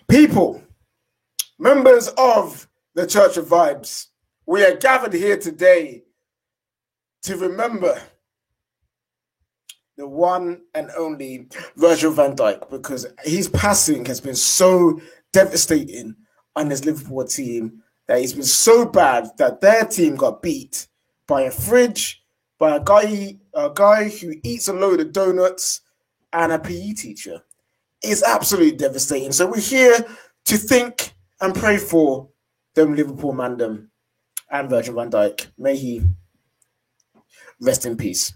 People, members of the Church of Vibes, we are gathered here today to remember the one and only Virgil van Dijk, because his passing has been so devastating on his Liverpool team that he's been so bad that their team got beat by a fridge, by a guy who eats a load of donuts, and a PE teacher. It's absolutely devastating. So we're here to think and pray for them Liverpool Mandem and Virgil van Dijk. May he rest in peace.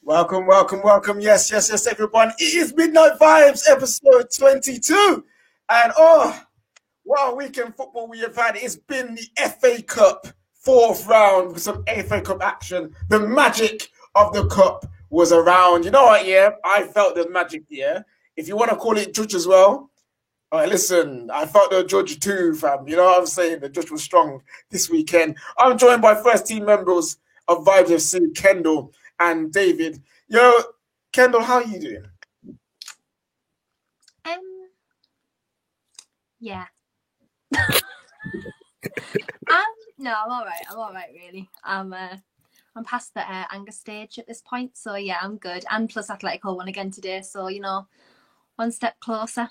Welcome. Yes, everyone. It is Midnight Vibes, episode 22. And what a weekend football we have had. It's been the FA Cup fourth round with some FA Cup action. The magic of the cup was around. You know what, yeah? I felt the magic, yeah? If you want to call it judge as well, all right, listen, I felt the judge too, fam. You know what I'm saying? The judge was strong this weekend. I'm joined by first team members of Vibes FC, Kendall and David. Yo, Kendall, how are you doing? Yeah. No, I'm all right, really. I'm past the anger stage at this point, so yeah, I'm good. And plus Atletico won again today, so you know, one step closer.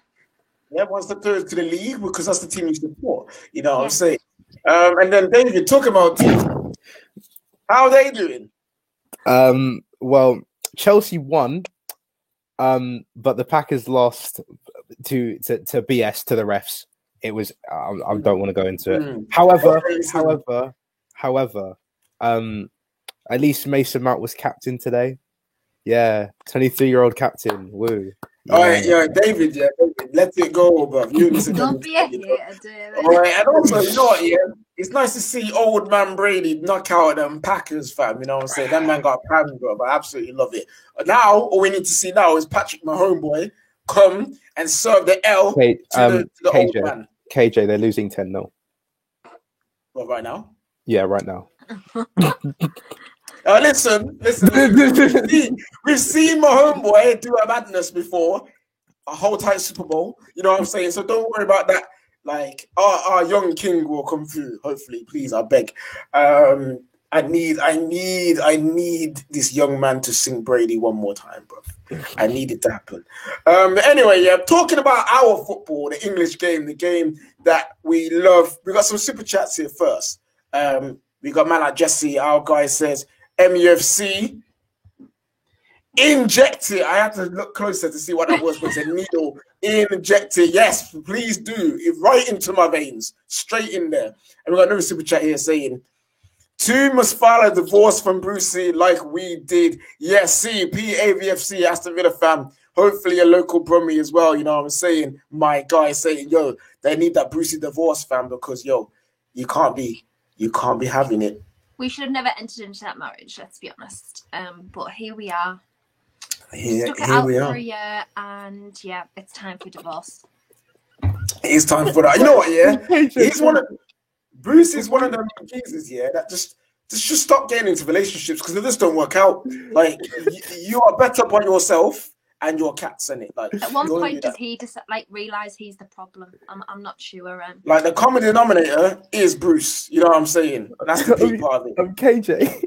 Yeah, one step closer to the league, because that's the team you support. You know what I'm saying? And then David, talk about teams. How are they doing? Well, Chelsea won, but the Packers lost to BS to the refs. It was I don't want to go into it. However, at least Mason Mount was captain today. Yeah, 23-year-old captain. Woo. All right, David, let it go, bro. Don't be a hater, David. All right, and also, you know what, it's nice to see old man Brady knock out them Packers, fam. You know what I'm saying? That man got a pan, bro. But I absolutely love it. Now, all we need to see now is Patrick, my homeboy, come and serve the L to the KJ, old man. KJ, they're losing 10-0. What, right now? Yeah, right now. Listen. We've seen my homeboy do a madness before, a whole tight Super Bowl. You know what I'm saying? So don't worry about that. Like our young king will come through. Hopefully, please, I beg. I need this young man to sing Brady one more time, bro. I need it to happen. Anyway, talking about our football, the English game, the game that we love. We got some super chats here first. We got man like Jesse. Our guy says MUFC injected. I had to look closer to see what that was. Was a needle injected? Yes, please do. It right into my veins, straight in there. And we got another super chat here saying, "Two must file a divorce from Brucey like we did." Yes, see, PAVFC, Aston Villa fam. Hopefully a local Brummy as well. You know what I'm saying? My guy saying, yo, they need that Brucey divorce, fam, because yo, you can't be having it. We should have never entered into that marriage, let's be honest. But here we are. Here we are. For a year, and yeah, it's time for divorce. It's time for that. You know what? Yeah, Bruce is one of them cases. Yeah, that just stop getting into relationships because they just don't work out. Like you are better by yourself and your cats in it. Like at one point, does he just realize he's the problem? I'm not sure. Like the common denominator is Bruce. You know what I'm saying? That's the big part of it. I'm KJ.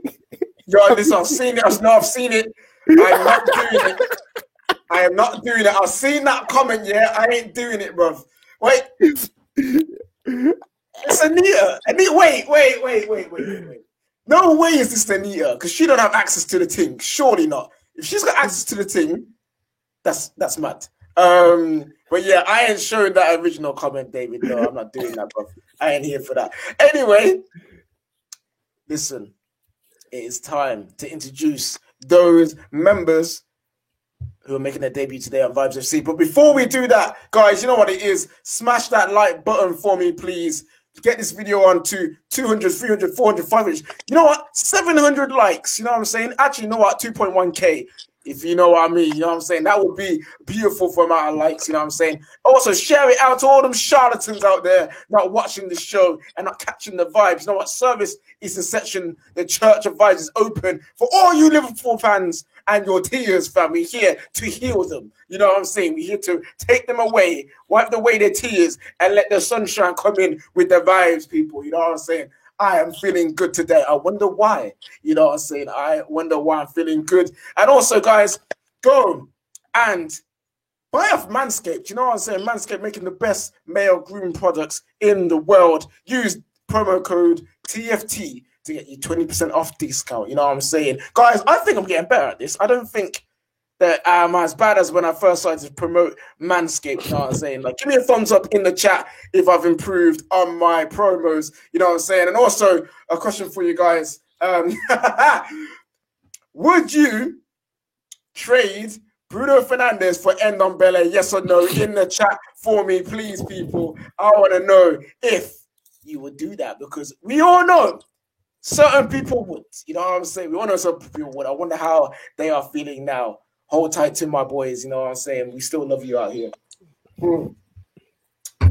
Yo, listen, I've seen it. I've seen it. I'm not doing it. I am not doing it. I've seen that comment. Yeah, I ain't doing it, bruv. Wait. It's Anita. Wait. No way is this Anita, because she don't have access to the thing. Surely not. If she's got access to the thing, that's mad. But yeah, I ain't showing that original comment, David. No, I'm not doing that, bro. I ain't here for that. Anyway, listen, it is time to introduce those members who are making their debut today on Vibes FC. But before we do that, guys, you know what it is? Smash that like button for me, please. get this video on to 200, 300, 400, 500. You know what? 700 likes. You know what I'm saying? Actually, you know what? 2.1K. If you know what I mean, you know what I'm saying? That would be beautiful for amount of likes, you know what I'm saying? Also, share it out to all them charlatans out there not watching the show and not catching the vibes. You know what? Service is in section. The Church of Vibes is open for all you Liverpool fans and your tears, fam. We're here to heal them. You know what I'm saying? We're here to take them away, wipe away their tears, and let the sunshine come in with the vibes, people. You know what I'm saying? I am feeling good today. I wonder why. You know what I'm saying? I wonder why I'm feeling good. And also, guys, go and buy off Manscaped. You know what I'm saying? Manscaped making the best male grooming products in the world. Use promo code TFT to get you 20% off discount. You know what I'm saying? Guys, I think I'm getting better at this. I don't think that I'm as bad as when I first started to promote Manscaped. You know what I'm saying? Like, give me a thumbs up in the chat if I've improved on my promos. You know what I'm saying? And also, a question for you guys. Would you trade Bruno Fernandes for Ndombele? Yes or no? In the chat for me, please, people. I want to know if you would do that, because we all know certain people would. You know what I'm saying? We all know some people would. I wonder how they are feeling now. Hold tight to my boys, you know what I'm saying? We still love you out here.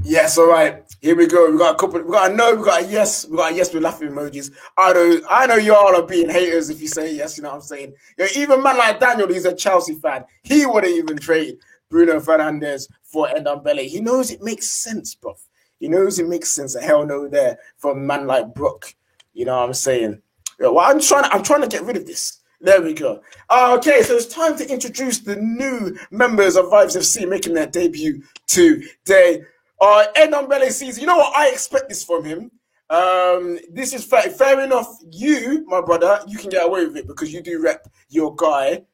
Yes, all right. Here we go. We got a couple. We got a no. We got a yes. We got a yes with laughing emojis. I know y'all are being haters if you say yes. You know what I'm saying? Even man like Daniel, he's a Chelsea fan. He wouldn't even trade Bruno Fernandes for Ndombele. He knows it makes sense, bro. He knows it makes sense. A hell no there for a man like Brook. You know what I'm saying? Well, I'm trying to get rid of this. There we go. Okay, so it's time to introduce the new members of Vibes FC making their debut today. Ndombele season. You know what? I expect this from him. This is fair enough. You, my brother, you can get away with it because you do rep your guy,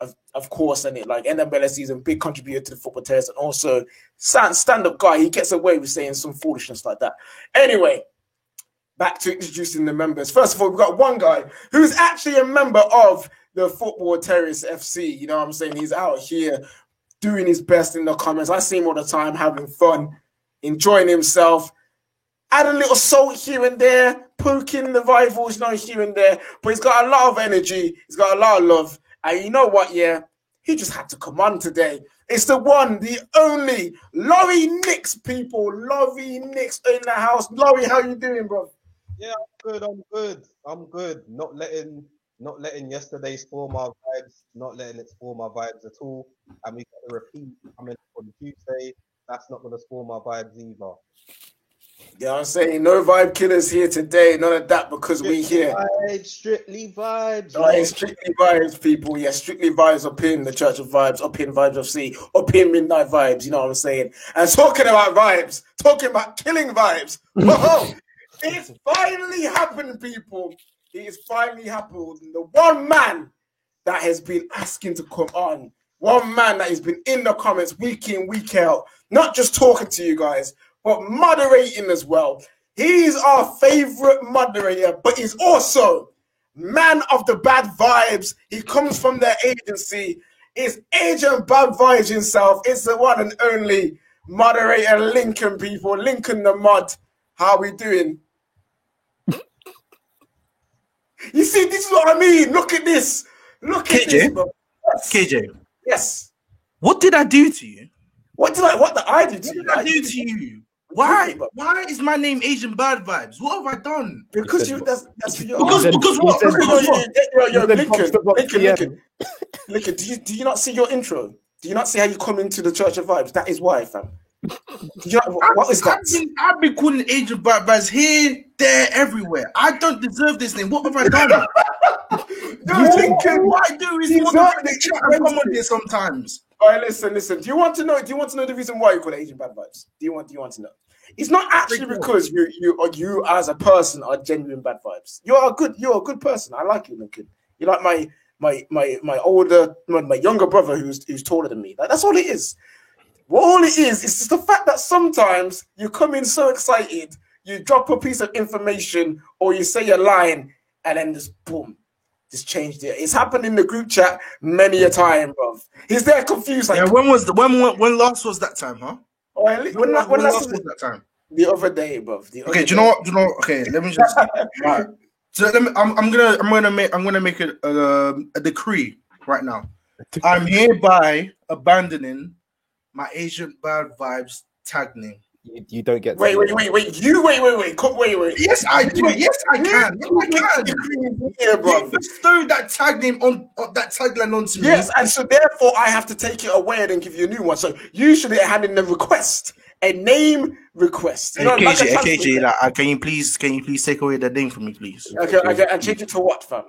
of course, and it like Ndombele season, big contributor to the football terrace, and also stand-up guy. He gets away with saying some foolishness like that. Anyway, back to introducing the members. First of all, we've got one guy who's actually a member of the Football Terrace FC. You know what I'm saying? He's out here doing his best in the comments. I see him all the time, having fun, enjoying himself. Add a little salt here and there, poking the rivals, here and there. But he's got a lot of energy. He's got a lot of love. And you know what, yeah? He just had to come on today. It's the one, the only, Laurie Nix, people. Laurie Nix in the house. Laurie, how you doing, bro? Yeah, I'm good. Not letting yesterday spoil my vibes, not letting it spoil my vibes at all. And we got a repeat coming on Tuesday. That's not gonna spoil my vibes either. Yeah, I'm saying no vibe killers here today. None of that because we here. Strictly vibes. Oh, it's strictly vibes, people. Yeah, strictly vibes up in the Church of Vibes, up in Vibes FC, up in Midnight Vibes. You know what I'm saying? And talking about vibes, talking about killing vibes. Whoa! It's finally happened, people. It's finally happened. The one man that has been asking to come on, one man that has been in the comments week in, week out, not just talking to you guys, but moderating as well. He's our favorite moderator, but he's also man of the bad vibes. He comes from their agency. It's Agent Bad Vibes himself. It's the one and only moderator, Lincoln, people. Lincoln the mod. How we doing? You see, this is what I mean. Look at this. Look at this, bro. Yes. KJ. Yes. What did I do to you? What did I do to you? What did I do to you? Why is my name Asian Bad Vibes? What have I done? Because you that's your because what? Lincoln, do you not see your intro? Do you not see how you come into the Church of Vibes? That is why, fam. What is that? I've been calling Asian Bad Vibes here, there, everywhere. I don't deserve this name. What have I done? What I do is you want to come on here sometimes. All right, listen. Do you want to know the reason why you call it Asian Bad Vibes? Do you want to know? It's not actually because you as a person are genuine bad vibes. You're a good person. I like you, Lincoln. You're like my younger brother who's taller than me. Like, that's all it is. Well, all it is just the fact that sometimes you come in so excited, you drop a piece of information or you say a line, and then just boom, just changed it. It's happened in the group chat many a time, bro. He's there confused. Like, yeah, when last was that time, huh? When last was that time? The other day, bruv. Okay, do you know what? Okay, let me just. Right. So I'm gonna make a decree right now. I'm hereby abandoning my Agent Bad Vibes tag name. You don't get. Wait. Wait. Yes, I do. Yes, I can. Yeah, bro. You throw that tag name on that tagline onto me. Yes, and so therefore I have to take it away and then give you a new one. So usually I hand in a request, a name request. You know, KJ, can you please take away the name from me, please? Okay, and change it to what, fam?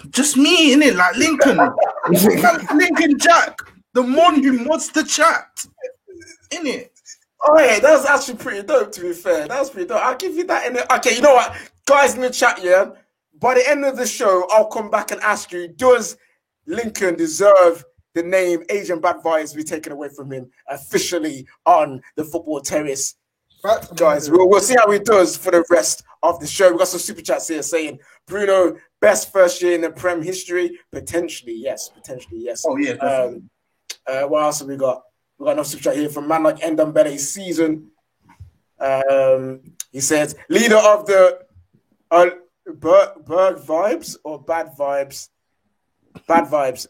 Just me, innit? Like Lincoln. Lincoln Jack, the one who mods the chat. Innit? Oh yeah, that was actually pretty dope, to be fair. That was pretty dope. I'll give you that in it. Okay, you know what? Guys in the chat, yeah, by the end of the show, I'll come back and ask you, does Lincoln deserve the name Agent Bad Vibes to be taken away from him officially on the Football Terrace? Guys, we'll see how he does for the rest of the show. We've got some super chats here saying, Bruno, best first year in the Prem history? Potentially, yes. Oh, yeah. What else have we got? We got another super chat here from man like Ndombele Season. He says, leader of the Berg Vibes or Bad Vibes? Bad Vibes.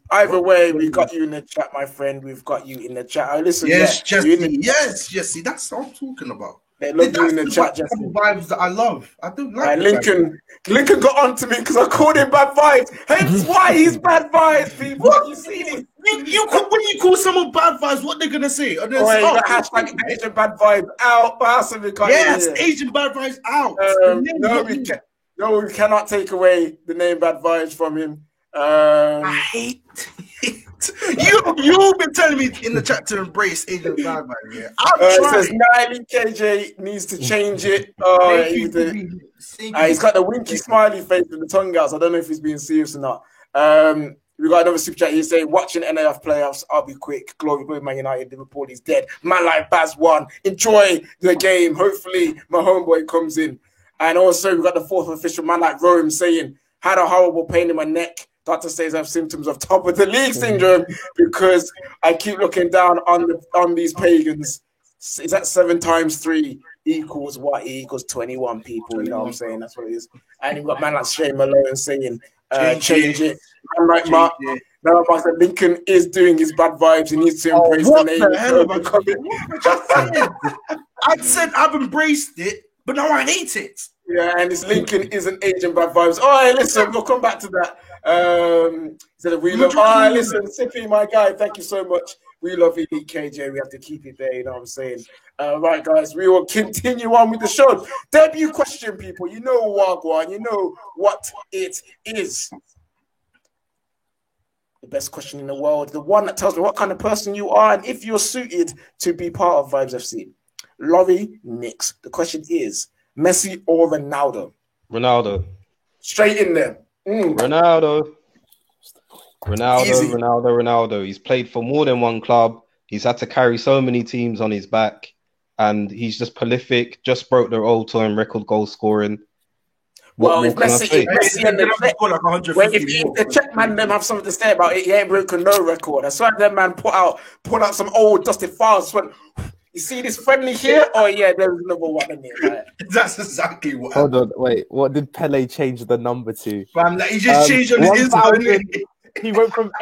Either way, we got you in the chat, my friend. We've got you in the chat. Listen, yes, Jesse. Yes, Jesse. That's what I'm talking about. They love you in the chat, Jesse. Vibes that I love. I do like Lincoln got on to me because I called him Bad Vibes. Hence why he's Bad Vibes, people. What? You see this? When you call someone Bad Vibes, what they're gonna say? Hashtag Asian Bad Vibes out. Yes, Asian Bad Vibes out. No, we cannot take away the name Bad Vibes from him. I hate it. You've been telling me in the chat to embrace Agent Bad Vibes. Yeah, it says Niley KJ needs to change it. He's got the winky smiley face with the tongue out. So I don't know if he's being serious or not. We got another super chat here saying, watching NAF playoffs, I'll be quick. Glory, Man United, Liverpool is dead. Man like Baz won. Enjoy the game. Hopefully, my homeboy comes in. And also, we got the fourth official, Man like Rome, saying, had a horrible pain in my neck. Doctor says I have symptoms of top of the league syndrome because I keep looking down on these pagans. Is that 7 times 3 equals what? Equals 21 people. You know what I'm saying? That's what it is. And you've got man like Shane Malone saying, change it. Man like Mark said, Lincoln is doing his bad vibes. He needs to embrace the name. I said I've embraced it, but now I hate it. Yeah, and this Lincoln isn't Agent Bad Vibes. Oh, hey, listen, we'll come back to that. We love. Oh, listen, Sippy, my guy, thank you so much. We love Elite KJ. We have to keep it there. You know what I'm saying? Right, guys, we will continue on with the show. Debut question, people. You know Wagwan. You know what it is. The best question in the world. The one that tells me what kind of person you are and if you're suited to be part of Vibes FC. Laurie Nix. The question is, Messi or Ronaldo? Ronaldo. Straight in there. Ronaldo. He's played for more than one club. He's had to carry so many teams on his back. And he's just prolific. Just broke their all-time record goal scoring. If the Czech man them have something to say about it, he ain't broken no record. That's why that man put out some old dusted files. Went, you see this friendly here? Oh yeah, there's another one in here. Right? That's exactly what. Hold on, wait. What did Pele change the number to? He just changed on his Instagram. He went from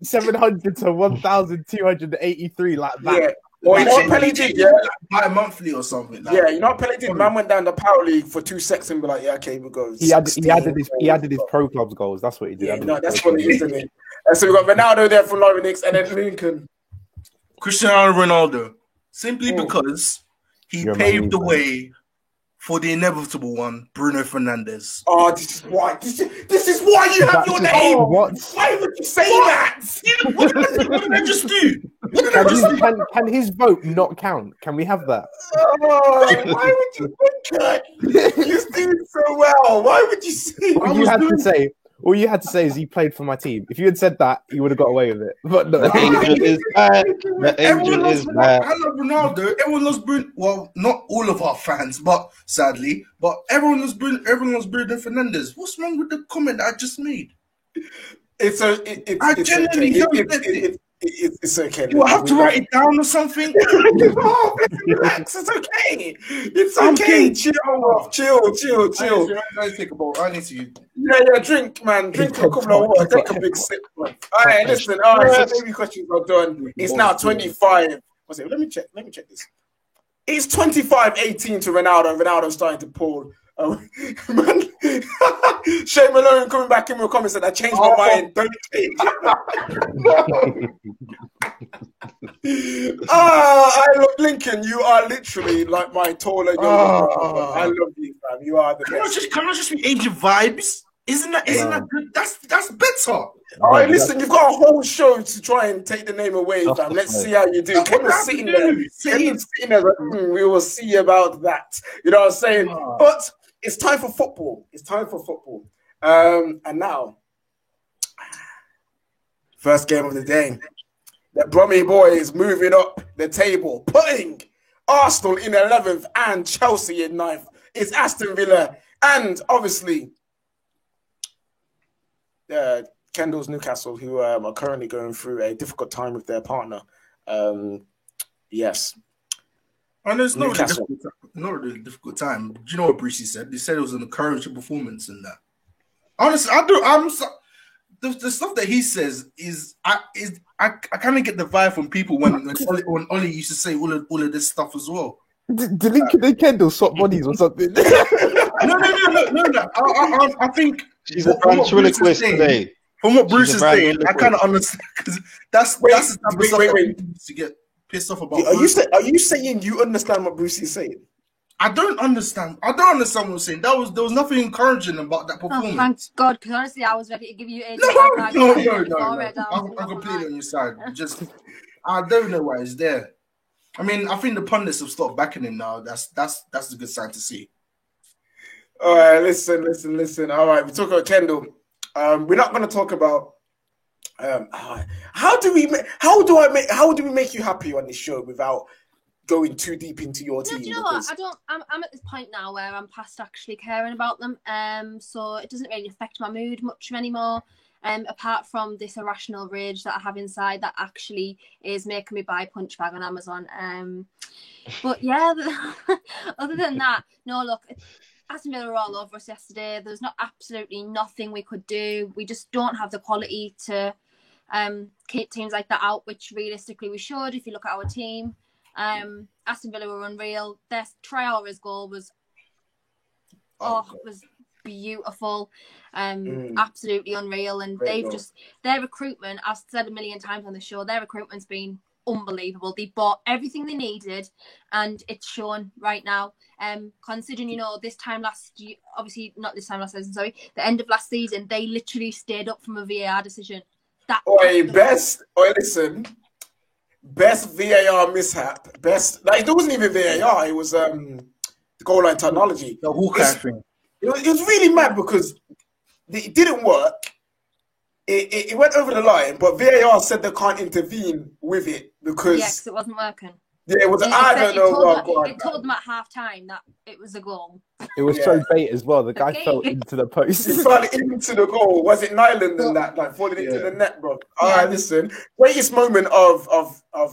700 to 1,283 like that. Yeah. Well, you know what Pele did, yeah? Bi-monthly or something. Yeah, you know what Pele did? Man went down the Power League for 2 seconds and be like, yeah, okay, we'll go. He added his pro clubs goals. That's what he did. Yeah, that's what it is, isn't it? And so we got Ronaldo there for Laurie Nix and then Lincoln. Cristiano Ronaldo. Simply because he paved the way for the inevitable one, Bruno Fernandes. Oh, this is why you have your name. What? Why would you say that? What did I just do? Can his vote not count? Can we have that? Oh, why would you think that? You're doing so well. Why would you say? All you had to say is he played for my team. If you had said that, you would have got away with it. But no. The angel is back. The angel is back. I love Ronaldo. Everyone loves Bruno. Well, not all of our fans, but sadly, everyone loves Bruno. Everyone loves Bruno Fernandes. What's wrong with the comment I just made? It's It's okay. Do I have to write it down or something? No, relax. It's okay. It's okay. Chill. I need to. Yeah. Drink, man. Drink a couple of water. Take a big sip, man. All right, listen. All right, so baby questions are done. It's now 25. What's it? Let me check this. It's 25-18 to Ronaldo. Ronaldo's starting to pull. Man. Shane Malone coming back in with comments that I changed my mind. Don't change it. I love Lincoln. You are literally like my taller younger brother. I love you, fam. You are the best. Can I just be Agent Vibes? Isn't that good? That's better. All right, listen, you've got a whole show to try and take the name away, fam. Let's see how you do. Ken was sitting there. We will see about that. You know what I'm saying? But it's time for football. And now, first game of the day. The Brummy boys moving up the table, putting Arsenal in 11th and Chelsea in 9th. It's Aston Villa and obviously Kendall's Newcastle, who are currently going through a difficult time with their partner. Yes. And it's not really a difficult time. Do you know what Brucey said? He said it was an encouraging performance in that. Honestly, the stuff that he says is I kind of get the vibe from people when Ollie used to say all of this stuff as well. Did Lincoln and Kendall swap bodies or something? No. I think she's a ventriloquist today. From what Bruce is saying, I kind of understand because that's the type of stuff to get pissed off about. Are you saying you understand what Bruce is saying? I don't understand what I'm saying. There was nothing encouraging about that performance. Oh, thank God, because honestly, I was ready to give you a No. I'm completely on your side. Just I don't know why it's there. I mean, I think the pundits have stopped backing him now. That's a good sign to see. All right, listen. All right, we talk about Kendall. We're not going to talk about how do we make you happy on this show without going too deep into your team. Do you know what? I'm at this point now where I'm past actually caring about them. So it doesn't really affect my mood much anymore. Apart from this irrational rage that I have inside that actually is making me buy a punch bag on Amazon. But yeah, other than that, no, look, Aston Villa were all over us yesterday. There's absolutely nothing we could do. We just don't have the quality to keep teams like that out, which realistically we should if you look at our team. Aston Villa were unreal. Their Traore's goal was was beautiful, absolutely unreal. And their recruitment, I've said a million times on the show, their recruitment's been unbelievable. They bought everything they needed, and it's shown right now. Considering this time last year, obviously not this time last season, sorry, the end of last season, they literally stayed up from a VAR decision. Best VAR mishap. It wasn't even VAR. It was the goal line technology. The Hawkeye thing. It was really mad because it didn't work. It went over the line, but VAR said they can't intervene with it because it wasn't working. Yeah, it was. I don't know. It told them at half time that it was a goal. It was so bait as well. The guy fell into the post. He fell into the goal. Was it Nyland and that, like falling into the net, bro? All right, listen. Greatest moment of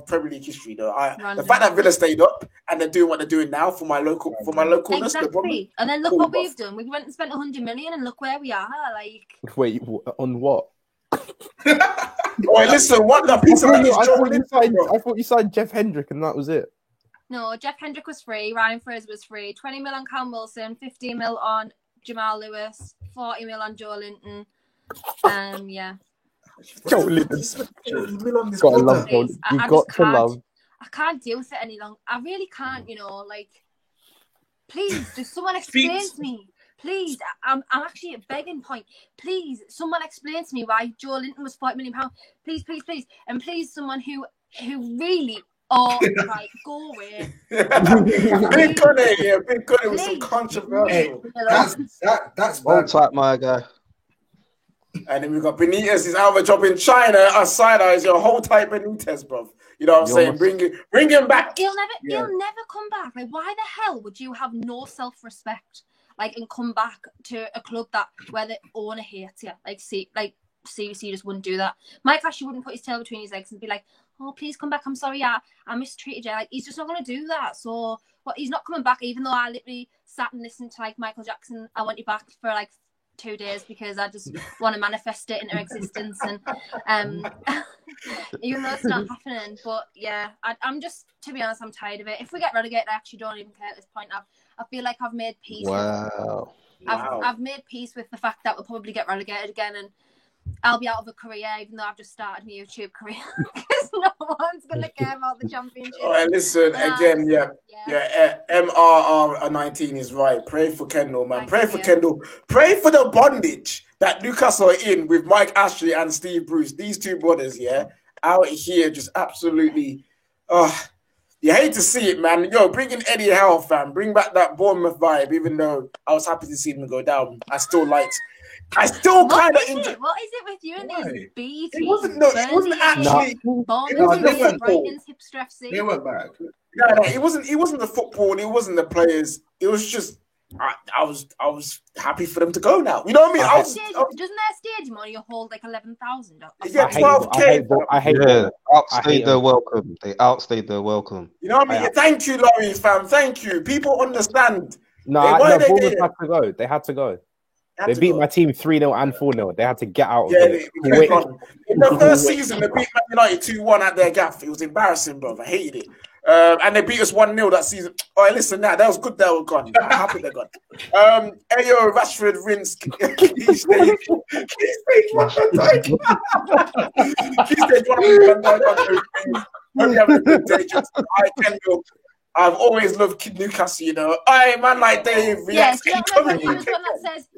Premier League history, though. The fact that Villa stayed up and they're doing what they're doing now for my localness. Exactly. And then look what we've done. We went and spent 100 million, and look where we are. Like, wait, on what? Wait, listen. What the piece of I thought you signed Jeff Hendrick, and that was it. No, Jeff Hendrick was free. Ryan Fraser was free. 20 mil on Cam Wilson, 15 mil on Jamal Lewis, 40 mil on Joe Linton. Yeah. Joe Linton. Gotta love Joe. You've got to love. I can't deal with it any longer. I really can't. Please, does someone explain to me? Please, I'm actually at begging point. Please, someone explain to me why Joe Linton was £40 million. Please, and please, someone who really. Oh, right, go away. Big Connie was some controversial. That's bad type, my guy. And then we've got Benitez is out of a job in China. Asida is your whole type Benitez, bro. You know what I'm saying? Bring him back. He'll never come back. Like, why the hell would you have no self-respect? And come back to a club where the owner hates you. seriously just wouldn't do that. Mike Ashley wouldn't put his tail between his legs and be like, "Oh, please come back. I'm sorry, I mistreated you." Like, he's just not going to do that. So, he's not coming back. Even though I literally sat and listened to like Michael Jackson, "I Want You Back" for like 2 days because I just want to manifest it into existence. And even though it's not happening, but yeah, I'm just, to be honest, I'm tired of it. If we get relegated, I actually don't even care at this point. I feel like I've made peace. Wow. I've made peace with the fact that we'll probably get relegated again, and I'll be out of a career, even though I've just started my YouTube career, because no one's going to care about the championship. All right, listen, again, MRR 19 is right. Pray for Kendall, man. Pray for Kendall. Pray for the bondage that Newcastle are in with Mike Ashley and Steve Bruce. These two brothers, out here just absolutely... you hate to see it, man. Yo, bring in Eddie Howe, fam. Bring back that Bournemouth vibe, even though I was happy to see them go down. I still kind of enjoy. What is it with you and these B teams? It wasn't actually. Brighton's hipster FC. They went back. No, it wasn't the football. It wasn't the players. It was just I was happy for them to go now. You know what I mean? Doesn't their stadium only hold like 11,000? Yeah, 12K. I hate outstayed their welcome. They outstayed their welcome. You know what I mean? Thank you, Laurie, fam. Thank you. People understand. Bournemouth had to go. They had to go. They beat my team 3-0 and 4-0. They had to get out of it. In the first season, they beat Man United 2-1 at their gaff. It was embarrassing, bro. I hated it. And they beat us 1-0 that season. Oh, listen, that was good. They were gone. I'm happy they're gone. Ayo, Rashford, Rince, Key Stage 1 Hope you have a good day. Kendall. I've always loved Newcastle, you know. Man like Dave. Yes, he was one that says,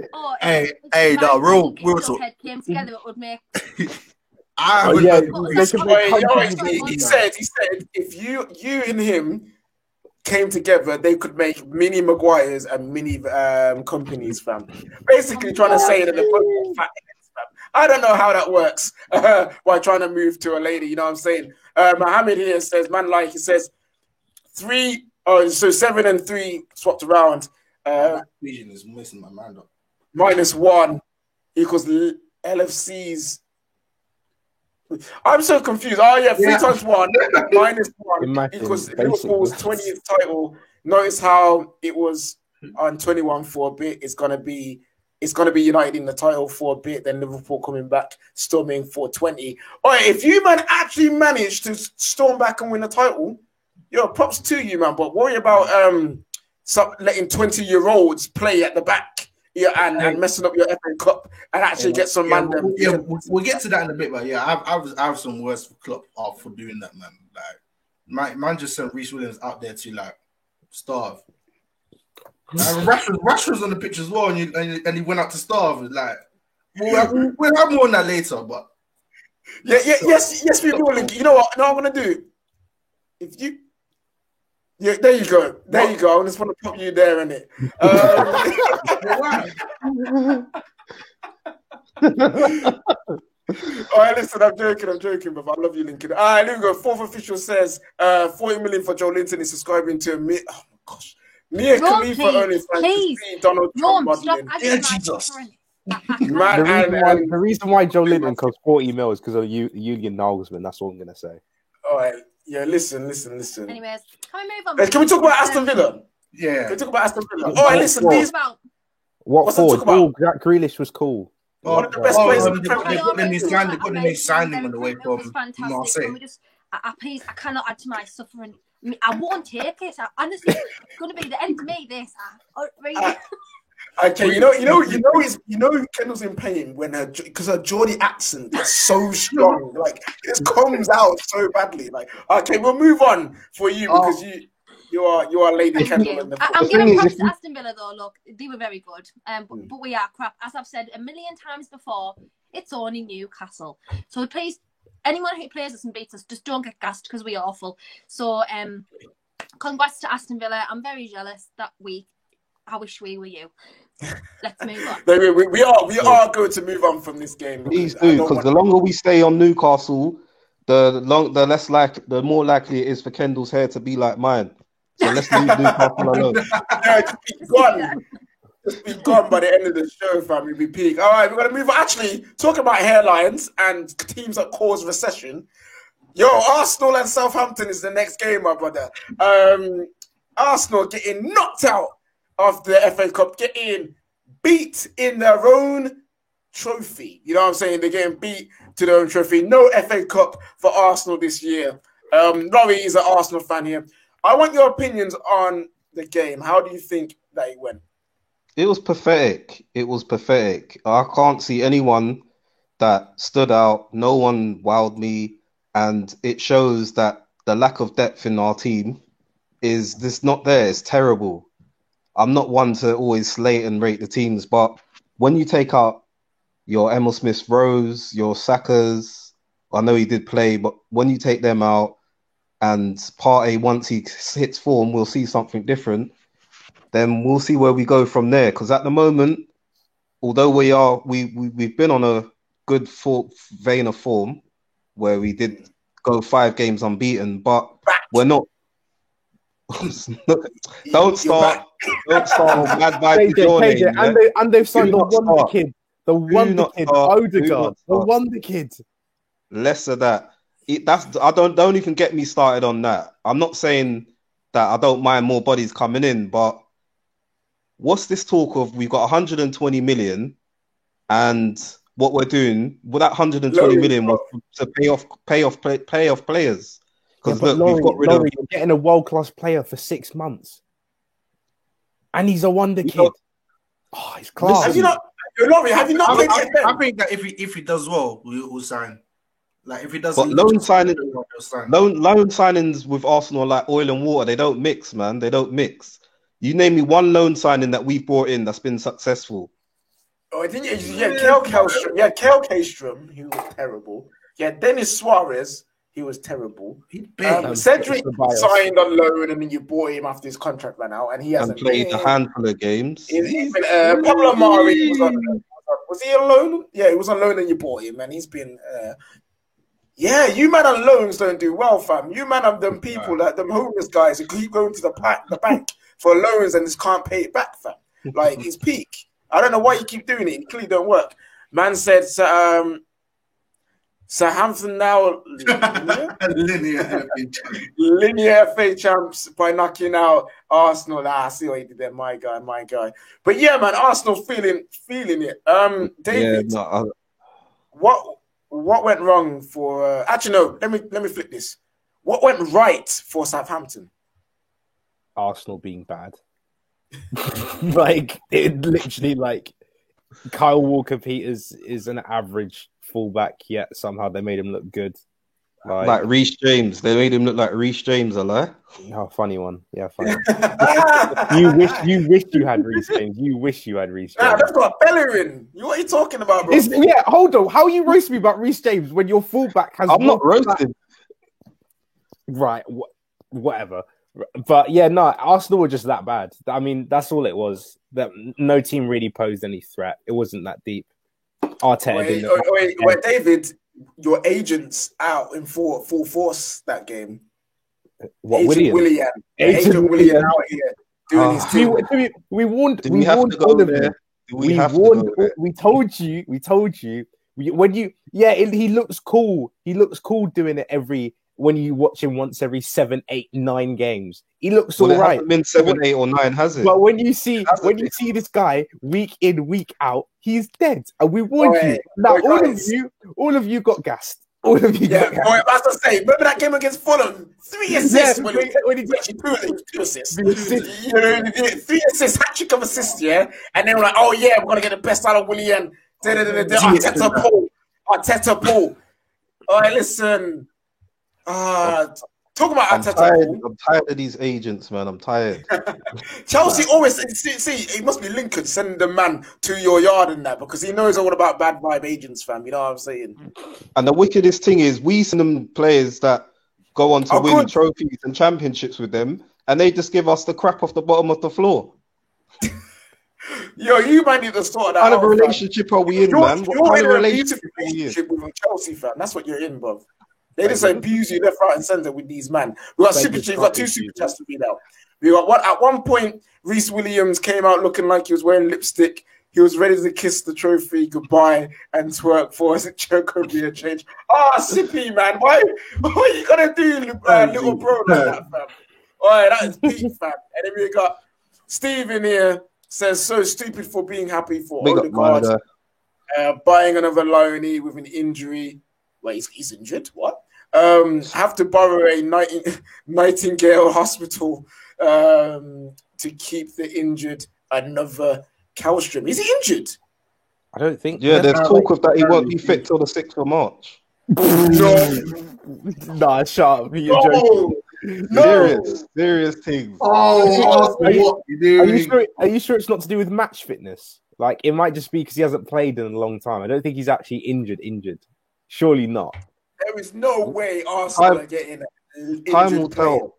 real talk. Came together, it would make... He said if you and him came together, they could make mini Maguires and mini companies, fam. Basically trying to say that they're both fat heads, fam. I don't know how that works while trying to move to a lady, you know what I'm saying? Mohammed here says, he says 7 and 3 swapped around. Vision is missing my mind up. -1 equals LFC's. I'm so confused. 3 times 1 -1 equals Liverpool's 20th title. Notice how it was on 21 for a bit. It's gonna be United in the title for a bit, then Liverpool coming back, storming for 20. All right, if you man actually manage to storm back and win the title, props to you, man. But worry about letting 20-year-olds play at the back. And messing up your FA Cup and actually get some man. We'll get to that in a bit, but I have some words for Klopp for doing that, man. Like, man just sent Reece Williams out there to like starve. Rashford's on the pitch as well, and he went out to starve. Like, we'll have more on that later, but yes, we will. You know what? No, I'm gonna do. If you. Yeah, there you go. I just want to put you there, innit? All right, listen, I'm joking, but I love you, Lincoln. All right, here we go. Fourth official says 40 million for Joe Linton is subscribing to me. Oh my gosh. Mia Khalifa only please. Donald Trump modeling. Yeah, Jesus. The reason why Joe Linton costs 40 mil is because of Julian Nagelsmann. That's all I'm gonna say. All right. Yeah, listen. Anyways, can we move on? Can we talk about Aston Villa? Yeah. Can we talk about Aston Villa? All right, listen. What forward? Jack Grealish was cool. One of the best players in the Premier League. They signed him on the way from Marseille. Please, I cannot add to my suffering. I won't take it. Honestly, it's going to be the end of me. This. Really. Okay, you know, Kendall's in pain because her Geordie accent is so strong, like it comes out so badly. Like, okay, we'll move on for you because you are Lady Kendall. I'm giving props to Aston Villa though. Look, they were very good, but we are crap. As I've said a million times before, it's only Newcastle. So please, anyone who plays us and beats us, just don't get gassed because we're awful. So, congrats to Aston Villa. I'm very jealous that week. I wish we were you. Let's move on. We are going to move on from this game. Please do, because the longer we stay on Newcastle, the more likely it is for Kendall's hair to be like mine. So let's leave Newcastle alone. Gone. just be gone by the end of the show, fam. We'll be peak. All right, we're gonna move on. Actually, talking about hairlines and teams that cause recession. Yo, Arsenal and Southampton is the next game, my brother. Arsenal getting knocked out of the FA Cup, getting beat in their own trophy. You know what I'm saying? They're getting beat to their own trophy. No FA Cup for Arsenal this year. Laurie is an Arsenal fan here. I want your opinions on the game. How do you think that it went? It was pathetic. It was pathetic. I can't see anyone that stood out. No one wowed me. And it shows that the lack of depth in our team is this not there. It's terrible. I'm not one to always slate and rate the teams, but when you take out your Emil Smith-Rowe, your Sakas, I know he did play, but when you take them out and Partey, once he hits form, we'll see something different, then we'll see where we go from there. Because at the moment, although we've been on a good vein of form where we did go 5 games unbeaten, but we're not. Don't start with bad vibes. And they've signed the wonder kid. The wonder kid, Odegaard. The wonder kid. Less of that. Don't even get me started on that. I'm not saying that I don't mind more bodies coming in, but what's this talk of we've got 120 million and what we're doing with that 120 million was to pay off players. Because we've got rid of. You're getting a world-class player for 6 months, and he's a wonder kid. Oh, he's class. Have you not played I think that if he does well, we'll sign. Like if he doesn't, but loan signings with Arsenal are like oil and water. They don't mix, man. They don't mix. You name me one loan signing that we've brought in that's been successful. Oh, I think Kale Kastrom, he was terrible. Yeah, Dennis Suarez, he was terrible. Cedric signed on loan, and then you bought him after his contract ran out, and he hasn't played a handful of games. Pablo Mari was he on loan? Yeah, he was on loan, and you bought him, and he's been. You man on loans don't do well, fam. You man on them people, like them homeless guys who keep going to the bank for loans and just can't pay it back, fam. Like it's peak. I don't know why you keep doing it. It clearly don't work. Man said, Southampton now linear FA champs by knocking out Arsenal. I see what he did there, my guy. But yeah, man, Arsenal feeling it. David, what went wrong for? Actually, no. Let me flip this. What went right for Southampton? Arsenal being bad. It literally Kyle Walker-Peters is an average fullback, yet somehow they made him look good. Like Reece James. They made him look like Reece James, Oh, funny one. Yeah, funny. You wish you had Reece James. You wish you had Reece James. Nah, that's got Bellerin. What are you talking about, bro? Hold on. How are you roasting me about Reece James when your fullback has... I'm not roasted. Right, whatever. But yeah, no, Arsenal were just that bad. I mean, that's all it was. That no team really posed any threat. It wasn't that deep. Arteta wait, David, your agent's out in full force that game. What, Agent Willian? Agent Willian out here doing his thing. We warned all of you. We told you. He looks cool. He looks cool doing it when you watch him once every 7, 8, 9 games. He looks all right. It hasn't been 7, 8, or 9, has it? But when you see this guy week in, week out, he's dead. And we warned you. Now all of you got gassed. All of you got gassed. I was to say, remember that game against Fulham? 3 assists when he actually 2 assists. 3 assists, hat-trick of assists, yeah? And then we're like, we're going to get the best out of Willian. Arteta Paul. All right, listen. Talk about Arteta. I'm tired of these agents, man. I'm tired. Chelsea always see. It must be Lincoln sending the man to your yard and that because he knows all about bad vibe agents, fam. You know what I'm saying? And the wickedest thing is, we send them players that go on to win trophies and championships with them, and they just give us the crap off the bottom of the floor. Yo, you might need to sort that out. What kind of a relationship are we in, man? What kind of relationship with a Chelsea fan? That's what you're in, bro. They just abuse you left, right, and center with these man. We got 2 super chats to read out. We got what at one point, Reece Williams came out looking like he was wearing lipstick. He was ready to kiss the trophy goodbye and twerk for us. It could be a change. Sippy, man. Why are you gonna do, little bro, like that, fam? All right, that is peak, fam. And then we got Steve in here says, so stupid for being happy for Odegaard. Buying another loanee with an injury. Wait, he's injured? What? Have to borrow a Nightingale hospital to keep the injured another Kallstrom. Is he injured? I don't think. Yeah, there's talk of that he won't be fit till the 6th of March. Nah, shut up. You're joking. Serious things. Are you sure it's not to do with match fitness? Like, it might just be because he hasn't played in a long time. I don't think he's actually injured. Surely not. There is no way Arsenal are getting an Time will tell.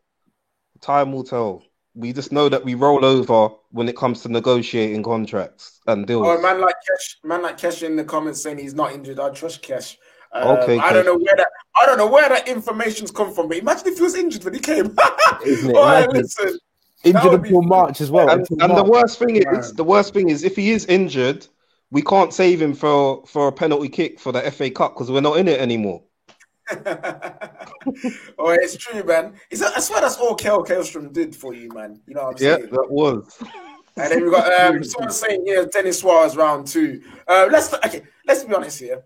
Time will tell. We just know that we roll over when it comes to negotiating contracts and deals. Oh, man like Kesh in the comments saying he's not injured. I trust Kesh. Okay, I don't know where that information's come from, but imagine if he was injured when he came. Isn't it? Right, listen, injured until March as well. And the worst thing is, if he is injured, we can't save him for a penalty kick for the FA Cup because we're not in it anymore. Oh, it's true, man. I swear that's all Kallstrom did for you, man. You know what I'm saying? Yeah, that was. And then we got someone saying, yeah, Dennis Suarez round 2. Let's be honest here.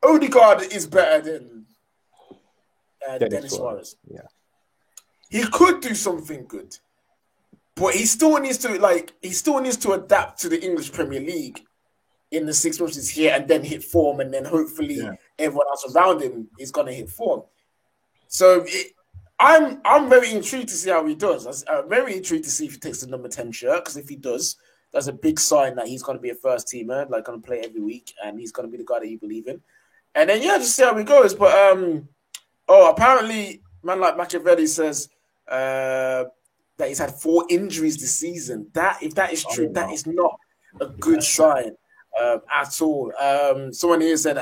Odegaard is better than Dennis Suarez. Yeah, he could do something good, but he still needs to adapt to the English Premier League in the 6 months he's here, and then hit form, and then hopefully everyone else around him is gonna hit form. So I'm very intrigued to see how he does. I'm very intrigued to see if he takes the number 10 shirt, because if he does, that's a big sign that he's gonna be a first teamer, like gonna play every week, and he's gonna be the guy that you believe in. And then just see how he goes. But apparently, man like Machiavelli says that he's had 4 injuries this season. If that is true, that is not a good sign at all. Someone here said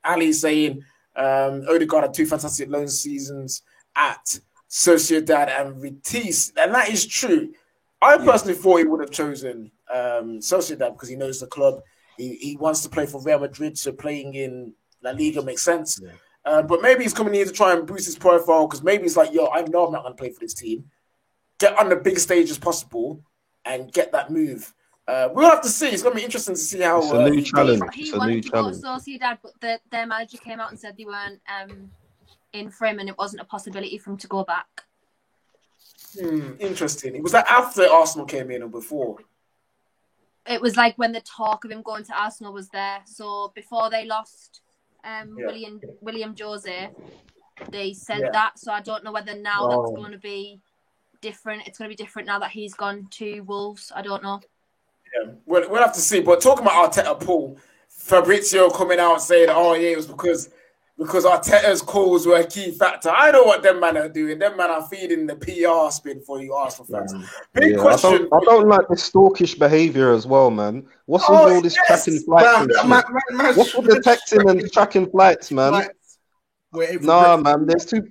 Ali saying Odegaard had 2 fantastic loan seasons at Sociedad and Vitesse, and that is true. I personally thought he would have chosen Sociedad because he knows the club. He wants to play for Real Madrid, so playing in La Liga makes sense. Yeah. But maybe he's coming here to try and boost his profile because maybe he's like, I know I'm not going to play for this team. Get on the big stage as possible and get that move. We'll have to see. It's going to be interesting to see how... It's a new challenge. He wanted to go to Sociedad, but their manager came out and said they weren't in for him and it wasn't a possibility for him to go back. Interesting. Was that after Arsenal came in or before? It was like when the talk of him going to Arsenal was there. So before they lost William Jose, they said that. So I don't know whether now that's going to be different. It's going to be different now that he's gone to Wolves. I don't know. Yeah, we'll have to see. But talking about Arteta, Paul, Fabrizio coming out saying, it was because Arteta's calls were a key factor. I know what them man are doing. Them man are feeding the PR spin for you Arsenal fans. Big question. I don't like this stalkish behaviour as well, man. What's with all this tracking flights? What's with the texting and tracking flights, man? Nah, man. There's 2.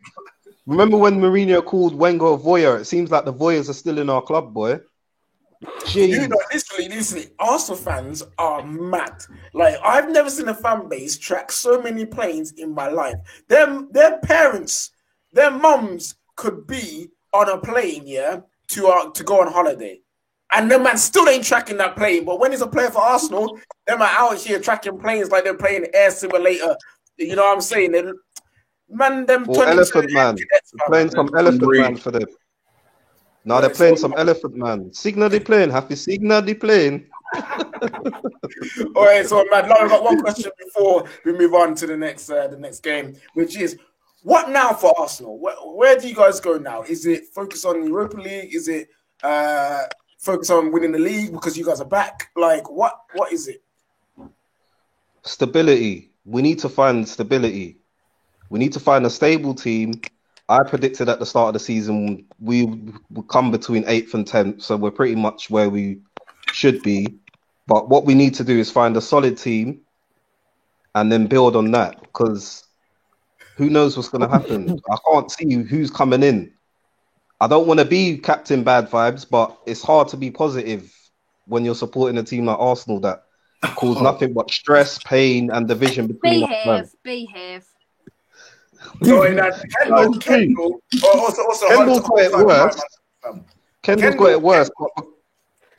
Remember when Mourinho called Wenger a voyeur? It seems like the voyeurs are still in our club, boy. Jeez. Literally, Arsenal fans are mad. Like, I've never seen a fan base track so many planes in my life. Their parents, their mums could be on a plane, to go on holiday. And the man still ain't tracking that plane. But when he's a player for Arsenal, them are out here tracking planes like they're playing Air Simulator. You know what I'm saying? Elephant Man. Playing some Elephant Man for them. Now they're playing some Elephant Man. Signal the plane. Happy signal the plane. All right, so Matt, I've got one question before we move on to the next game, which is, what now for Arsenal? Where do you guys go now? Is it focus on Europa League? Is it focus on winning the league because you guys are back? Like, what is it? Stability. We need to find stability. We need to find a stable team. I predicted at the start of the season we would come between 8th and 10th, so we're pretty much where we should be. But what we need to do is find a solid team and then build on that, because who knows what's going to happen. I can't see who's coming in. I don't want to be captain bad vibes, but it's hard to be positive when you're supporting a team like Arsenal that cause nothing but stress, pain, and division between us. Behave. So in that Kendall also Kendall's got it worse. Kendall's got it worse.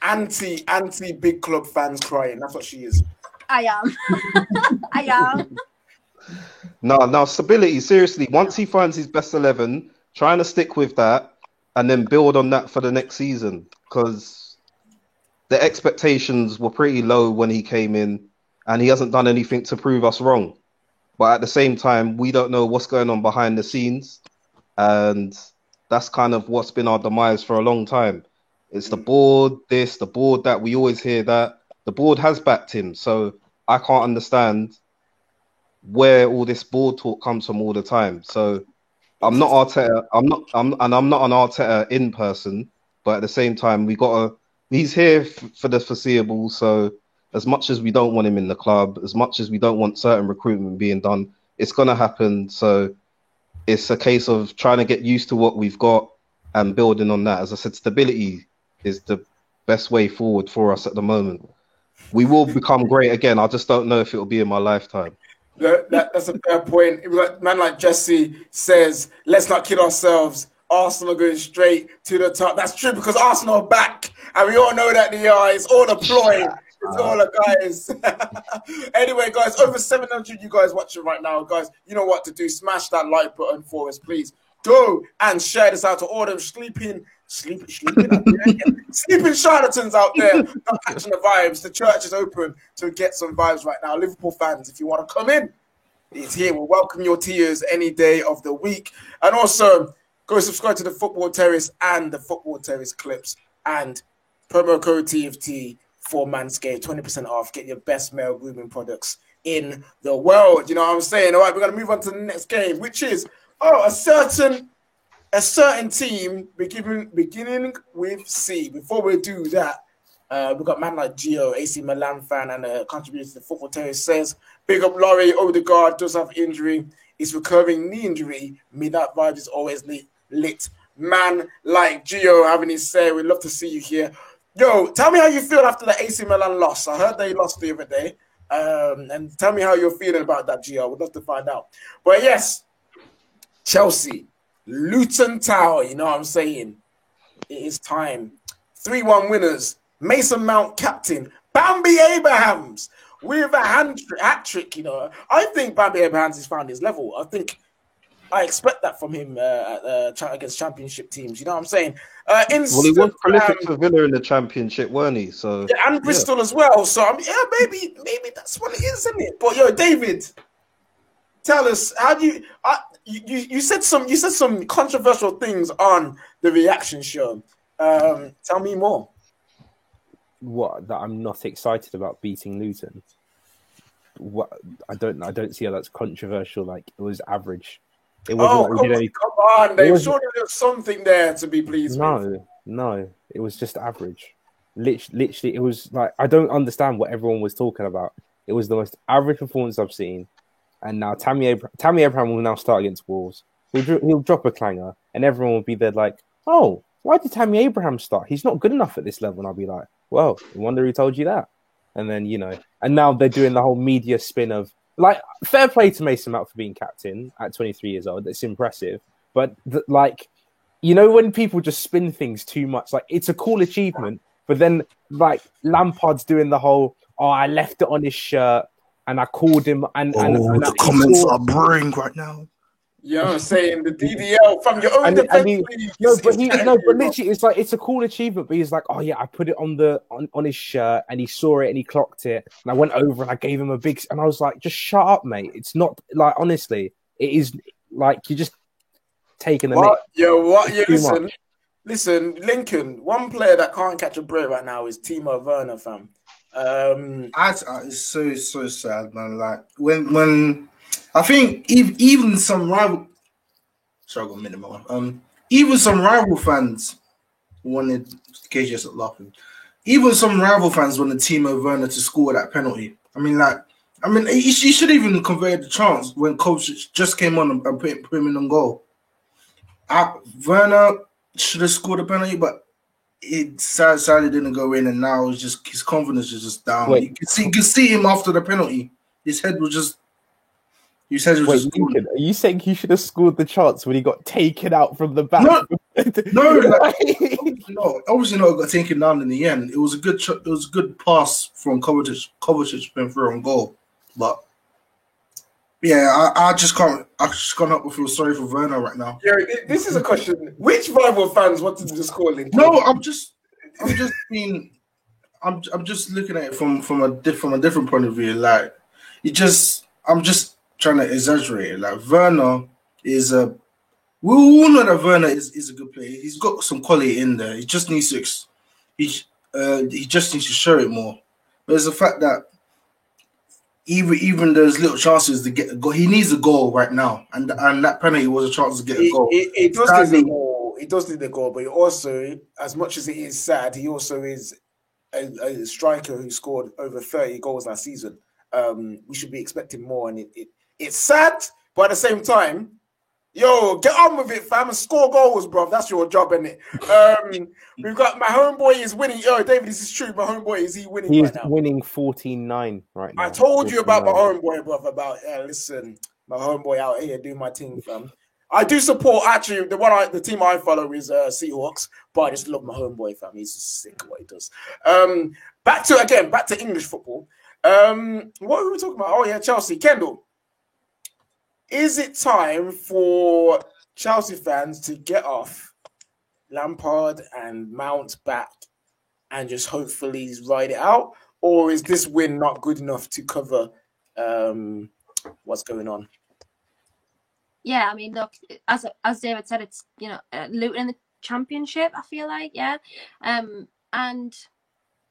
Anti big club fans crying. That's what she is. I am. I am. No, stability. Seriously, once he finds his best 11, trying to stick with that and then build on that for the next season, because the expectations were pretty low when he came in, and he hasn't done anything to prove us wrong. But at the same time, we don't know what's going on behind the scenes, and that's kind of what's been our demise for a long time. It's the board, the board that. We always hear that. The board has backed him, so I can't understand where all this board talk comes from all the time. So I'm not Arteta. I'm not an Arteta in person, but at the same time, he's here for the foreseeable. So as much as we don't want him in the club, as much as we don't want certain recruitment being done, it's gonna happen. So it's a case of trying to get used to what we've got and building on that. As I said, stability is the best way forward for us at the moment. We will become great again. I just don't know if it'll be in my lifetime. That's a fair point. A man like Jesse says, let's not kid ourselves. Arsenal going straight to the top. That's true, because Arsenal are back, and we all know that they are. It's all a ploy. It's all the guys. Anyway, guys, over 700 you guys watching right now. Guys, you know what to do. Smash that like button for us, please. Go and share this out to all them sleeping charlatans out there, not catching the vibes. The church is open to get some vibes right now. Liverpool fans, if you want to come in, it's here. We'll welcome your tears any day of the week. And also, go subscribe to the Football Terrace and the Football Terrace clips, and promo code TFT for Manscaped, 20% off. Get your best male grooming products in the world. You know what I'm saying? All right, we're going to move on to the next game, which is a certain team beginning with C. Before we do that, we've got man like Gio, AC Milan fan, and a contributor to the Football Terrace says, big up Laurie, Odegaard does have injury. It's recurring knee injury. Me, that vibe is always lit. Man like Gio having his say, we'd love to see you here. Yo, tell me how you feel after the AC Milan loss. I heard they lost the other day. And tell me how you're feeling about that, Gio. We'd love to find out. But yes, Chelsea, Luton Tower, you know what I'm saying? It is time. 3-1 winners. Mason Mount captain. Bambi Abrahams with a hat trick, you know. I think Bambi Abrahams has found his level. I expect that from him against championship teams. You know what I'm saying? He was prolific for Villa in the championship, weren't he? So and Bristol as well. So maybe that's what it is, isn't it? But yo, David, tell us, how do you said some controversial things on the reaction show. Tell me more. What, that I'm not excited about beating Luton? What, I don't see how that's controversial. Like, it was average. It wasn't like we did anything. Come on, Dave. Surely there's something there to be pleased with. No, it was just average. Literally, it was like, I don't understand what everyone was talking about. It was the most average performance I've seen. And now Tammy Abraham will now start against Wolves. He'll drop a clanger, and everyone will be there like, oh, why did Tammy Abraham start? He's not good enough at this level. And I'll be like, well, I wonder who told you that. And then, you know, and now they're doing the whole media spin of, like, fair play to Mason Mount for being captain at 23 years old. It's impressive. But, like, you know, when people just spin things too much, like, it's a cool achievement. But then, like, Lampard's doing the whole, I left it on his shirt and I called him. And the comments are boring right now. You know what I'm saying? The DDL from your own defense. But literally, it's like, it's a cool achievement. But he's like, oh yeah, I put it on his shirt, and he saw it and he clocked it, and I went over and I gave him a big. And I was like, just shut up, mate. It's not like, honestly, it is like you're just taking the mic. Yo, listen, Lincoln. One player that can't catch a break right now is Timo Werner, fam. It's so sad, man. Like when. I think even some rival, even some rival fans wanted. KJ's laughing. Even some rival fans wanted Timo Werner to score that penalty. He should even convey the chance when Kovacic just came on and put him in on goal. Werner, should have scored a penalty, but it sadly didn't go in, and now it's just his confidence is just down. Wait. You can see him after the penalty. His head was just. Lincoln, are you saying he should have scored the chance when he got taken out from the back? No, no, obviously not. Got taken down in the end. It was a good. It was a good pass from Kovacic. Kovacic went through on goal, but yeah, I just can't help but feel sorry for Werner right now. Yeah, this is a question. Which rival fans wanted to score Lincoln? No, I'm just looking at it from a different point of view. Like, I'm just trying to exaggerate it. Like, Werner is we all know that Werner is a good player. He's got some quality in there. He just needs to he just needs to show it more. But it's the fact that even those little chances to get a goal, he needs a goal right now, and that penalty was a chance to get a goal. He does need the goal. He does need the goal, but he also, as much as it is sad, he also is a striker who scored over 30 goals last season. We should be expecting more, and it's sad, but at the same time, yo, get on with it, fam, and score goals, bro. That's your job, isn't it? We've got my homeboy is winning. Yo, David, this is true. My homeboy, is he winning right now? He's winning 14-9 right now. I told you about my homeboy, bro. Listen, my homeboy out here doing my thing, fam. I do support, actually, the team I follow is Seahawks, but I just love my homeboy, fam. He's just sick of what he does. Back to English football. What were we talking about? Oh, yeah, Chelsea. Kendall, is it time for Chelsea fans to get off Lampard and Mount back and just hopefully ride it out? Or is this win not good enough to cover what's going on? Yeah, I mean, look, as David said, it's, Luton in the Championship, I feel like, yeah. And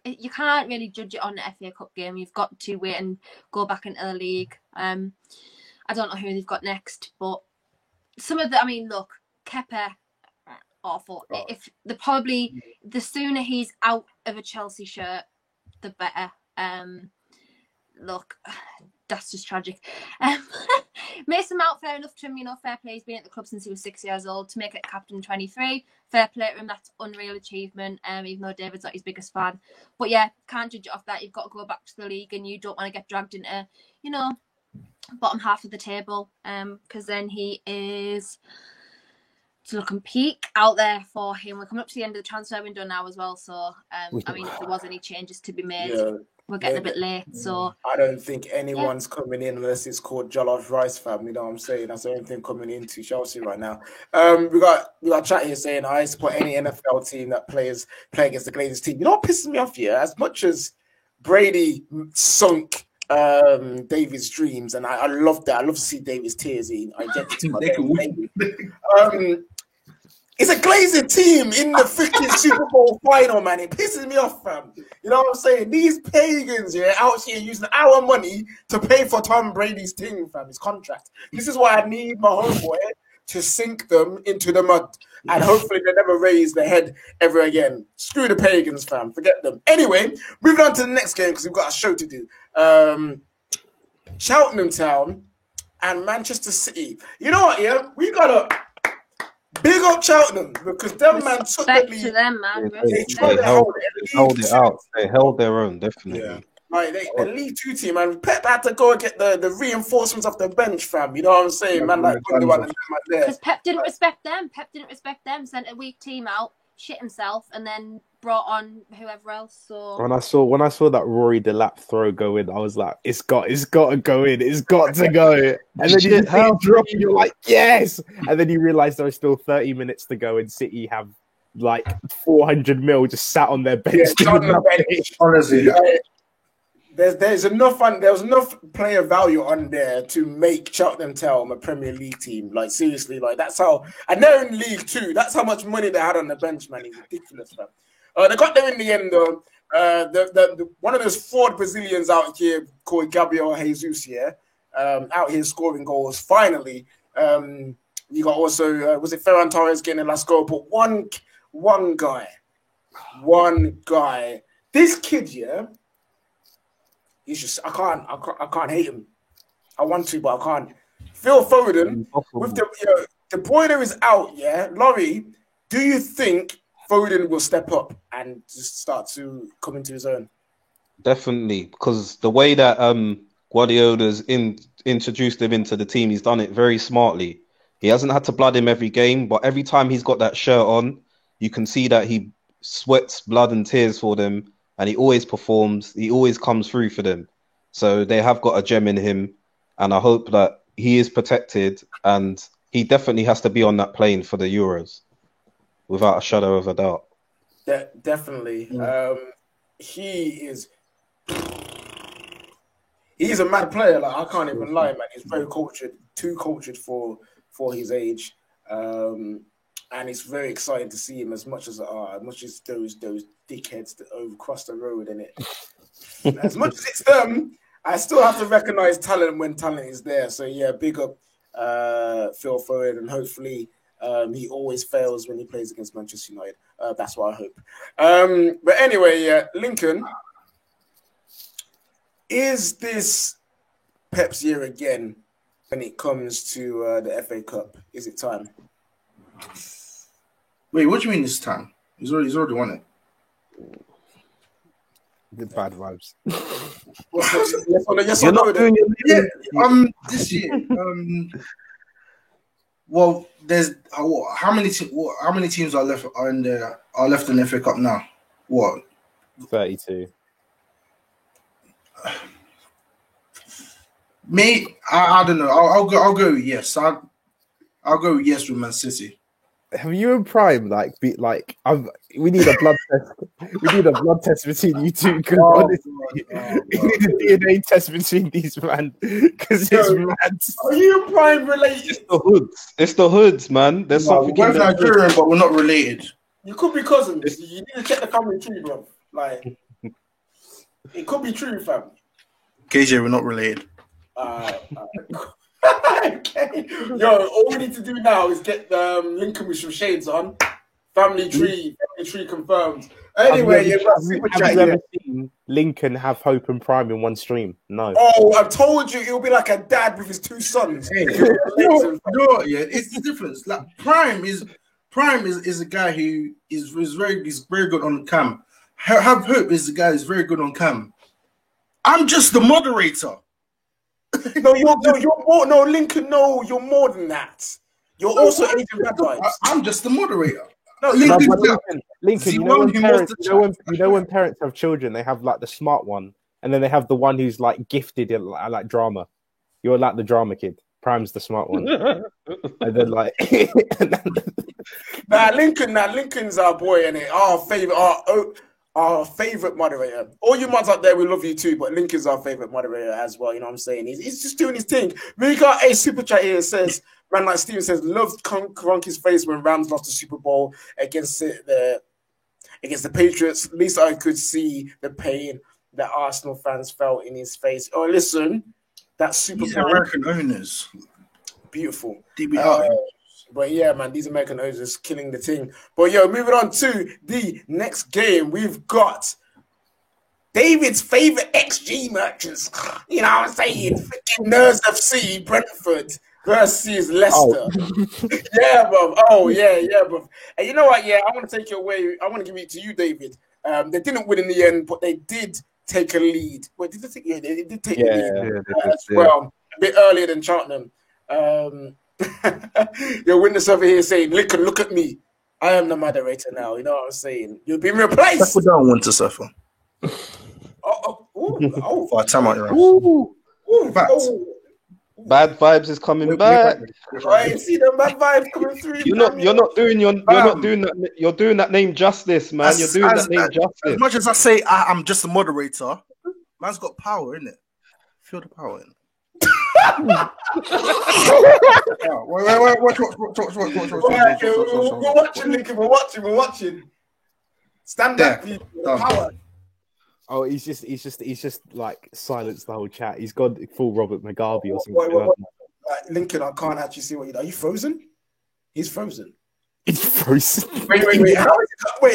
you can't really judge it on the FA Cup game. You've got to wait and go back into the league. I don't know who they've got next, but some of look, Kepa, awful. Oh. If the sooner he's out of a Chelsea shirt, the better. Look, that's just tragic. Mason Mount, fair enough to him, fair play. He's been at the club since he was 6 years old. To make it captain 23, fair play to him. That's unreal achievement. Even though David's not his biggest fan, but yeah, can't judge it off that. You've got to go back to the league, and you don't want to get dragged into, bottom half of the table, because then he is to look and peak out there for him. We're coming up to the end of the transfer window now as well, so if there was any changes to be made, we're getting a bit late. So I don't think anyone's coming in unless it's called Jollof Rice, fam. You know what I'm saying? That's the only thing coming into Chelsea right now. We got chat here saying I support any NFL team that play against the Glazers team. You know what pisses me off here? As much as Brady sunk David's dreams, and I love that. I love to see David's tears. I get to my baby. It's a Glazer team in the freaking Super Bowl final, man. It pisses me off, fam. You know what I'm saying? These pagans, out here using our money to pay for Tom Brady's thing, fam, his contract. This is why I need my homeboy to sink them into the mud, and hopefully they never raise their head ever again. Screw the pagans, fam. Forget them. Anyway, moving on to the next game because we've got a show to do. Cheltenham Town and Manchester City. You know what? Yeah, we gotta big up Cheltenham because them man took the lead. To them, man. They held their own, definitely. Yeah. Right, the League 2 team, man. Pep had to go and get the reinforcements off the bench, fam. You know what I'm saying, man? Like, because Pep didn't respect them. Sent a weak team out, shit himself, and then brought on whoever else. So when I saw that Rory Delap throw go in, I was like, it's got to go in. It's got to go. And then you drop, and you're like, yes. And then you realise there are still 30 minutes to go, and City have like 400 mil just sat on their bench. Honestly. There's enough there was enough player value on there to make Cheltenham Town a Premier League team. Like, seriously, like, that's how, and they're in League 2. That's how much money they had on the bench, man. It's ridiculous, man. They got there in the end, though. One of those fraud Brazilians out here called Gabriel Jesus, out here scoring goals. Finally, you got also was it Ferran Torres getting the last goal? But one guy, this kid, he's just I can't hate him. I want to, but I can't. Phil Foden with the Bruyne is out, Laurie. Do you think Foden will step up and just start to come into his own? Definitely, because the way that Guardiola's introduced him into the team, he's done it very smartly. He hasn't had to blood him every game, but every time he's got that shirt on, you can see that he sweats blood and tears for them, and he always performs. He always comes through for them. So they have got a gem in him, and I hope that he is protected, and he definitely has to be on that plane for the Euros, without a shadow of a doubt. Definitely. He's a mad player. Like, I can't even lie, man. He's very cultured, too cultured for his age. And it's very exciting to see him as much as those dickheads that overcross the road in it. As much as it's them, I still have to recognize talent when talent is there. So yeah, big up Phil Foden, and hopefully he always fails when he plays against Manchester United. That's what I hope. But anyway, Lincoln, is this Pep's year again when it comes to the FA Cup? Is it time? Wait, what do you mean this time? He's already won it. The bad vibes. Yes or no? This year. Well, there's how many teams are left in the FA Cup now? What? 32. Me, I don't know. I'll go with yes. I'll go with yes with Man City. Have you and Prime we need a blood test. We need a blood test between you two. We need a DNA test between these man because it's mad. Are you and Prime related? It's the hoods, man. There's something. We're Nigerian, but we're not related. You could be cousins. You need to check the family tree, bro. Like, it could be true, fam. KJ, we're not related. Okay. Yo, all we need to do now is get Lincoln with some shades on. Family tree confirmed. Anyway, have you ever seen Lincoln have Hope and Prime in one stream? No. Oh, I told you it'll be like a dad with his two sons. Hey, it's the difference. Like Prime is a guy who is very good on cam. Have Hope is the guy who's very good on cam. I'm just the moderator. No, Lincoln. No, you're more than that. You're also Agent Bad Vibes. I'm just the moderator. Lincoln. You know when parents have children, they have like the smart one, and then they have the one who's like gifted in like drama. You're like the drama kid. Prime's the smart one, and then like. Lincoln's our boy, and our favorite moderator. All you mods out there, we love you too, but Lincoln's our favorite moderator as well. You know what I'm saying? He's just doing his thing. We got a super chat here. Says, man, like Steven says, loved Kroenke's face when Rams lost the Super Bowl against the Patriots. At least I could see the pain that Arsenal fans felt in his face. Oh, listen, that Super Bowl. American owners. Beautiful. DBR. But yeah, man, these American owners killing the thing. But yo, moving on to the next game, we've got David's favorite XG merchants. You know what I'm saying? Freaking Nerds FC, Brentford versus Leicester. Yeah, bro. Oh, yeah, bro. And you know what? Yeah, I want to take it away. I want to give it to you, David. They didn't win in the end, but they did take a lead. Wait, did they take? Yeah, they did take a lead as well. A bit earlier than Cheltenham. Your witness over here saying, Lincoln, look at me. I am the moderator now. You know what I'm saying? You've been replaced. People don't want to suffer. Time out your Bad vibes is coming back. I see them bad vibes coming through. You're not doing that name justice, man. You're doing that name justice. As much as I say I'm just a moderator, man's got power, innit? Feel the power in it. Wait, watch. We're watching, Lincoln. We're watching. Stand back, people. Power. Oh, he's just like silenced the whole chat. He's gone full Robert Mugabe or something. Lincoln, I can't actually see what you do. Are you frozen? He's frozen. He's frozen. Wait. How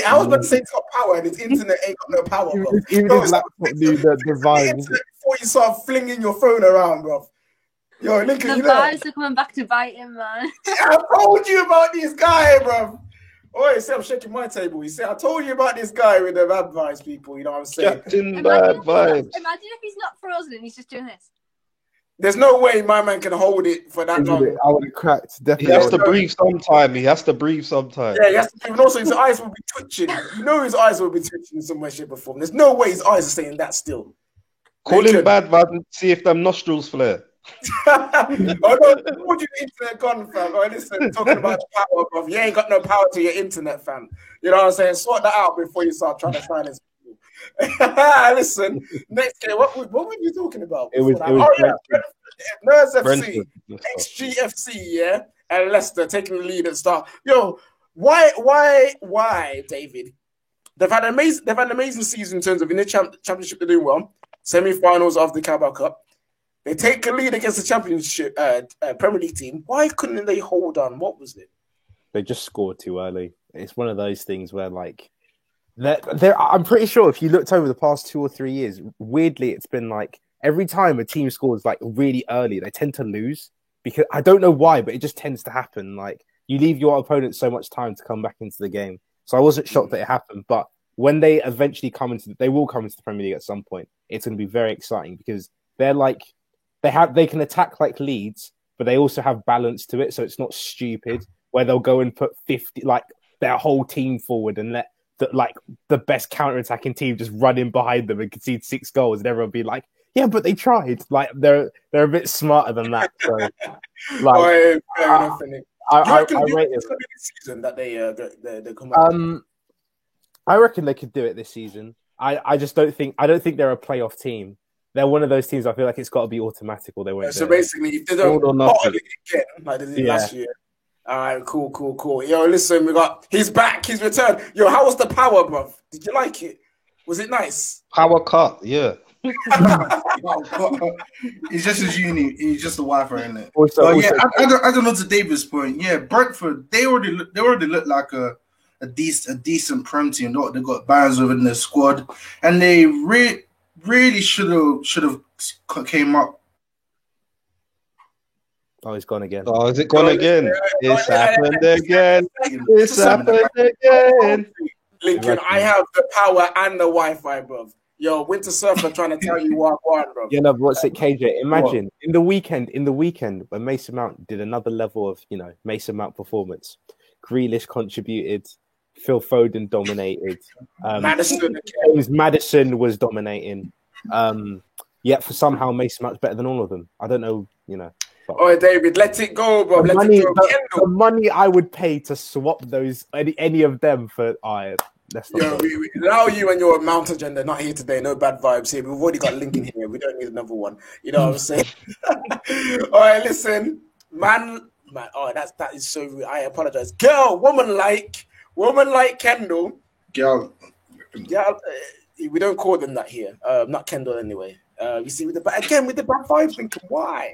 I was about to say it's got power and his internet ain't got no power, bro. Even his laptop knew the vibes. Before you start flinging your phone around, bro. Yo, Lincoln, the vibes are coming back to bite him, man. I told you about this guy, bro. Oh, you see, I'm shaking my table. You see, I told you about this guy with the bad vibes, people. You know what I'm saying? Captain Bad Vibes. Imagine if he's not frozen and he's just doing this. There's no way my man can hold it for that long. I would have cracked. He Definitely. has to breathe sometime. He has to breathe sometime. Yeah, he has to. And also, his eyes will be twitching. You know, his eyes will be twitching in some way, shape, or form. There's no way his eyes are staying that still. Call him Bad Vibes and see if them nostrils flare. Oh no, what you internet gone, fam? Oh, listen, talking about power, bro. You ain't got no power to your internet, fam. You know what I'm saying? Sort that out before you start trying to silence people. Listen, next game, what were you talking about? It was Nerds FC, XGFC, yeah, and Leicester taking the lead at the start. Yo, why, David? They've had an amazing season in terms of in the championship. They're doing well. Semi-finals of the Carabao Cup. They take a lead against the championship Premier League team. Why couldn't they hold on? What was it? They just scored too early. It's one of those things where, like, I'm pretty sure if you looked over the past 2 or 3 years, weirdly, it's been like every time a team scores like really early, they tend to lose. Because I don't know why, but it just tends to happen. Like, you leave your opponent so much time to come back into the game. So I wasn't shocked that it happened, but when they eventually they will come into the Premier League at some point. It's going to be very exciting because they're like. They can attack like Leeds, but they also have balance to it, so it's not stupid where they'll go and put 50 like their whole team forward and let the best counter-attacking team just run in behind them and concede 6 goals, and everyone be like, "Yeah, but they tried." Like they're a bit smarter than that. So, like, I rate it. This season that they come out. I reckon they could do it this season. I just don't think they're a playoff team. They're one of those teams I feel like it's got to be automatic or they won't. So basically, if they don't bottle it again, like they did last year. All right, cool. Yo, listen, he's back, he's returned. Yo, how was the power, bruv? Did you like it? Was it nice? Power cut, yeah. He's just as uni. He's just a Wi-Fi, isn't it? Yeah, I don't know. To David's point, yeah, Brentford they already look like a decent Prem team. They got Barnes within their squad, and they really should have came up. Oh, he's gone again. Oh, is it gone again? It's happened again. It's happened again. Lincoln, I have the power and the Wi-Fi, bro. Yo, Winter Surfer trying to tell you what, bro. Yeah, no, but what's it, KJ? Imagine in the weekend when Mason Mount did another level of, Mason Mount performance. Grealish contributed. Phil Foden dominated. Madison was dominating. Yet for somehow Mason Mount's better than all of them. I don't know, Oh, David, let it go, bro. The money I would pay to swap those any of them for that's not we allow you and your Mount agenda not here today. No bad vibes here. We've already got Lincoln here. We don't need another one. You know what I'm saying? All right, listen, man. Oh, that is so rude. I apologize. Girl, woman like Kendall. Girl. Yeah, we don't call them that here. Not Kendall anyway. You see, with the bad vibes, Lincoln. Why?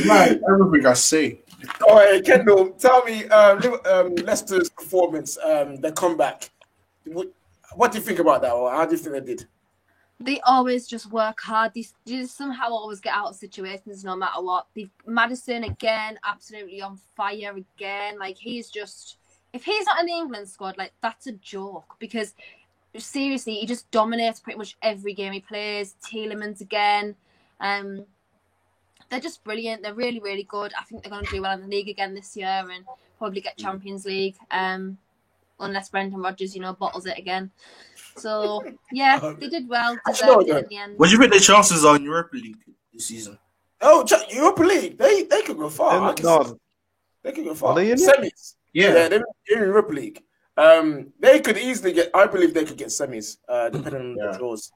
Right, everything I say. All right, Kendall, tell me, Leicester's performance, their comeback. What do you think about that, or how do you think they did? They always just work hard. They just somehow always get out of situations no matter what. Madison, again, absolutely on fire again. Like, he's just... If he's not in the England squad, like, that's a joke. Because, seriously, he just dominates pretty much every game he plays. Tielemans again. They're just brilliant. They're really, really good. I think they're going to do well in the league again this year and probably get Champions League. Unless Brendan Rodgers, bottles it again. So, yeah, they did well. Deserved it at the end. What do you think their chances are in Europa League this season? Oh, Europa League. They could go far. They could go far. Are they in semis? Yeah, they're in Europa League. They could easily get... I believe they could get semis, depending on the draws.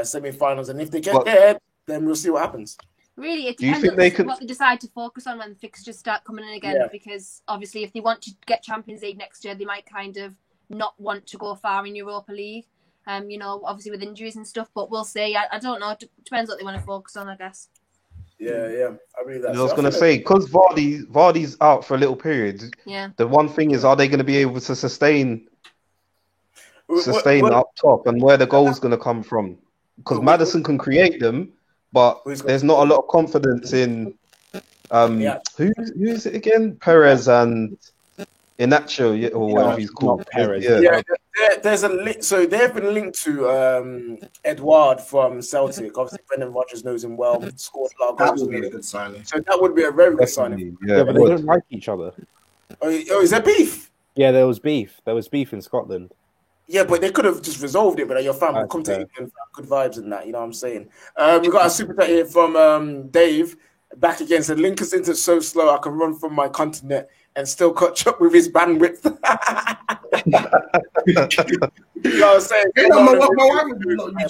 Semi-finals. And if they get there, then we'll see what happens. Really, it depends on what they decide to focus on when the fixtures start coming in again. Yeah. Because obviously, if they want to get Champions League next year, they might kind of not want to go far in Europa League. Obviously with injuries and stuff. But we'll see. I don't know. It depends what they want to focus on, I guess. Yeah. I believe that. I was going to say, because Vardy's out for a little period. Yeah. The one thing is, are they going to be able to sustain up top, and where the goal's going to come from? Because Madison can create them. But there's not a lot of confidence in Who's it again? Perez and Inacho, or whatever he's called. Perez. Yeah, there's a link. So they've been linked to Edouard from Celtic. Obviously, Brendan Rodgers knows him well. Scored a lot of goals. That would be a good signing. So that would be a very good signing. Yeah, but they don't like each other. Oh, is there beef? Yeah, there was beef. There was beef in Scotland. Yeah, but they could have just resolved it. But your family come to England, good vibes and that. You know what I'm saying? We got a super chat here from Dave. Back again, said Lincoln's internet so slow I can run from my continent and still catch up with his bandwidth. You know what I'm saying?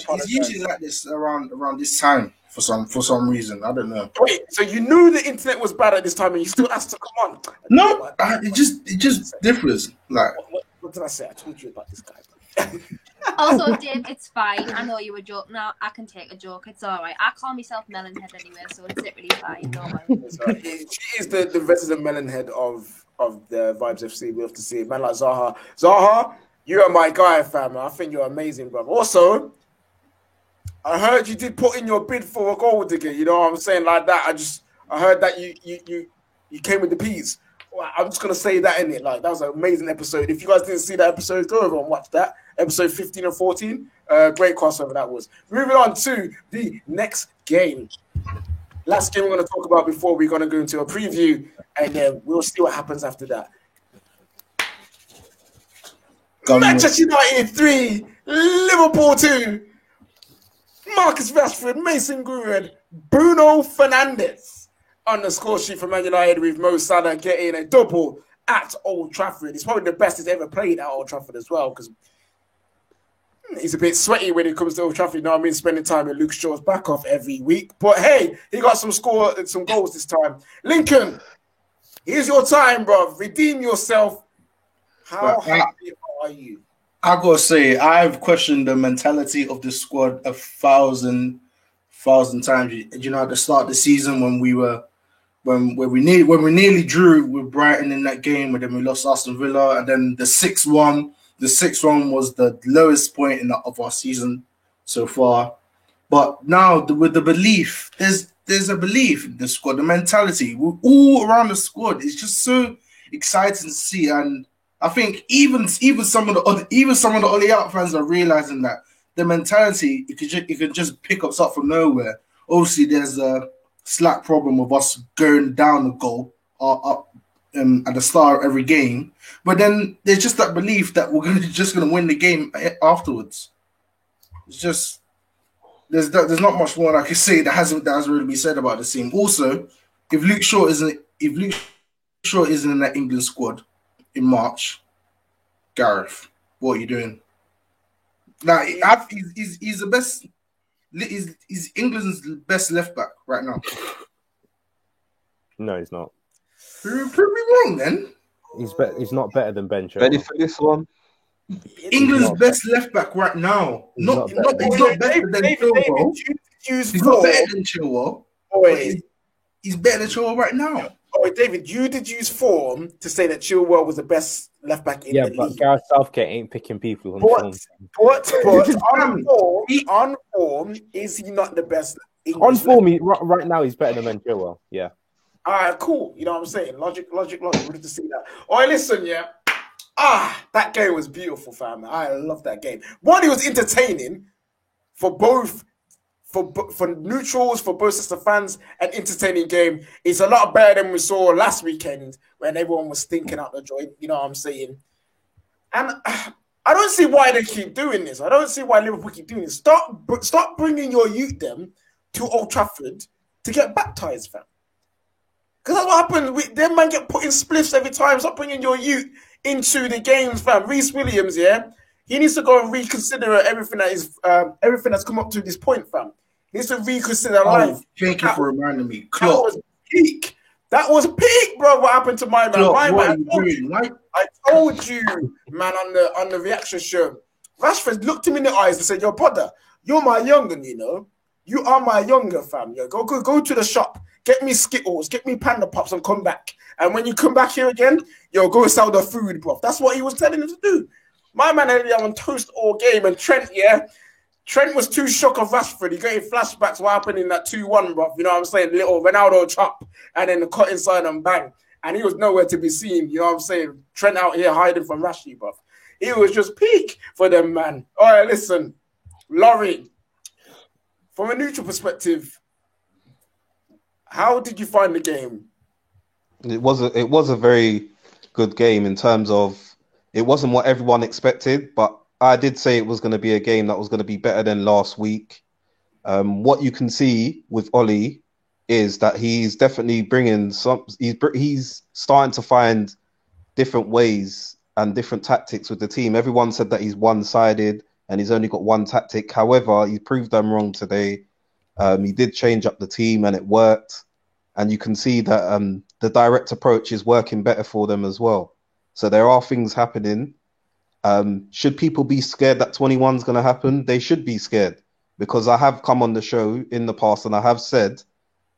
It's usually like this around this time for some reason. I don't know. Wait, so you knew the internet was bad at this time and you still asked to come on? No, it just differs. Like what did I say? I told you about this guy. Also, Dave, it's fine. I know you were joking. Now I can take a joke. It's all right. I call myself Melonhead anyway, so it's literally fine. No mind. She is the resident Melonhead of the Vibes FC. We have to see man like Zaha. Zaha, you are my guy, fam. I think you're amazing, bro. Also, I heard you did put in your bid for a goal digger. You know what I'm saying? Like that. I heard that you came with the peas. I'm just gonna say that in it. Like that was an amazing episode. If you guys didn't see that episode, go over and watch that. Episode 15 and 14. Great crossover that was. Moving on to the next game. Last game we're gonna talk about before we're gonna go into a preview, and then we'll see what happens after that. Manchester United 3, Liverpool 2. Marcus Rashford, Mason Greenwood, Bruno Fernandes on the score sheet for Man United with Mo Salah getting a double at Old Trafford. It's probably the best he's ever played at Old Trafford as well, because he's a bit sweaty when it comes to Old Trafford. You know what I mean? Spending time in Luke Shaw's back off every week. But hey, he got some goals this time. Lincoln, here's your time, bro. Redeem yourself. How happy are you? I gotta say, I've questioned the mentality of the squad 1,000 times. You know, at the start of the season when we nearly drew with Brighton in that game, and then we lost Aston Villa, and then the 6-1. The 6-1 was the lowest point of our season so far. But now with the belief, there's a belief in the squad, the mentality. We're all around the squad. It's just so exciting to see, and I think even some of the Ollie Out fans are realizing that the mentality it can just pick us up from nowhere. Obviously, there's a slack problem of us going down the goal up at the start of every game, but then there's just that belief that we're just gonna win the game afterwards. It's just there's not much more I can say that hasn't really been said about the team. Also, if Luke Shaw isn't in that England squad in March, Gareth, what are you doing? Like he's the best. He's England's best left back right now. No, he's not. Prove me wrong, then. He's not better than Ben Chilwell. Ready for this one? England's best left back right now. He's not better than Chilwell. He's not better than Chilwell. He's better than Chilwell right now. Oh, David, you did use form to say that Chilwell was the best left back in the league. Yeah, but Gareth Southgate ain't picking people on form. But on form, is he not the best? On form, right now, he's better than Ben Chilwell. Yeah. All right, cool. You know what I'm saying? Logic. Ready to see that. All right, listen, yeah. That game was beautiful, fam. I love that game. One, it was entertaining for both. For neutrals, for both sets of fans, an entertaining game. It's a lot better than we saw last weekend when everyone was stinking out the joint. You know what I'm saying? And I don't see why they keep doing this. I don't see why Liverpool keep doing this. Stop bringing your youth them to Old Trafford to get baptized, fam. Because that's what happens. Them man get put in spliffs every time. Stop bringing your youth into the games, fam. Reece Williams, yeah? He needs to go and reconsider everything that's come up to this point, fam. He needs to reconsider life. Thank you for reminding me. That was peak. That was peak, bro. What happened to my man? Klopp, I told you, man, on the reaction show. Rashford looked him in the eyes and said, "Yo, brother, you're my younger, you know. You are my younger, fam. Yo, go to the shop. Get me Skittles, get me Panda Pops and come back. And when you come back here again, yo, go sell the food, bro." That's what he was telling him to do. My man had on toast all game, and Trent, yeah, Trent was too shocked of Rashford. He got flashbacks what happened in that 2-1, bro. You know what I'm saying? Little Ronaldo chop and then the cut inside and bang. And he was nowhere to be seen. You know what I'm saying? Trent out here hiding from Rashford, bro. It was just peak for them, man. All right, listen. Laurie, from a neutral perspective, how did you find the game? It was a very good game in terms of it wasn't what everyone expected, but I did say it was going to be a game that was going to be better than last week. What you can see with Ollie is that he's definitely bringing some. He's starting to find different ways and different tactics with the team. Everyone said that he's one-sided and he's only got one tactic. However, he proved them wrong today. He did change up the team and it worked. And you can see that the direct approach is working better for them as well. So there are things happening. Should people be scared that 21 is going to happen? They should be scared, because I have come on the show in the past and I have said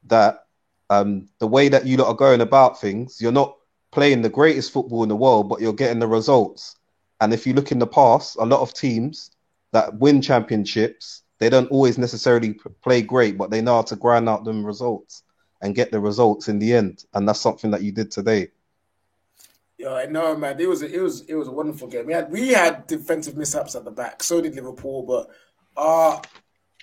that the way that you lot are going about things, you're not playing the greatest football in the world, but you're getting the results. And if you look in the past, a lot of teams that win championships, they don't always necessarily play great, but they know how to grind out them results and get the results in the end. And that's something that you did today. Yeah, I know, man. It was a wonderful game. We had defensive mishaps at the back. So did Liverpool, but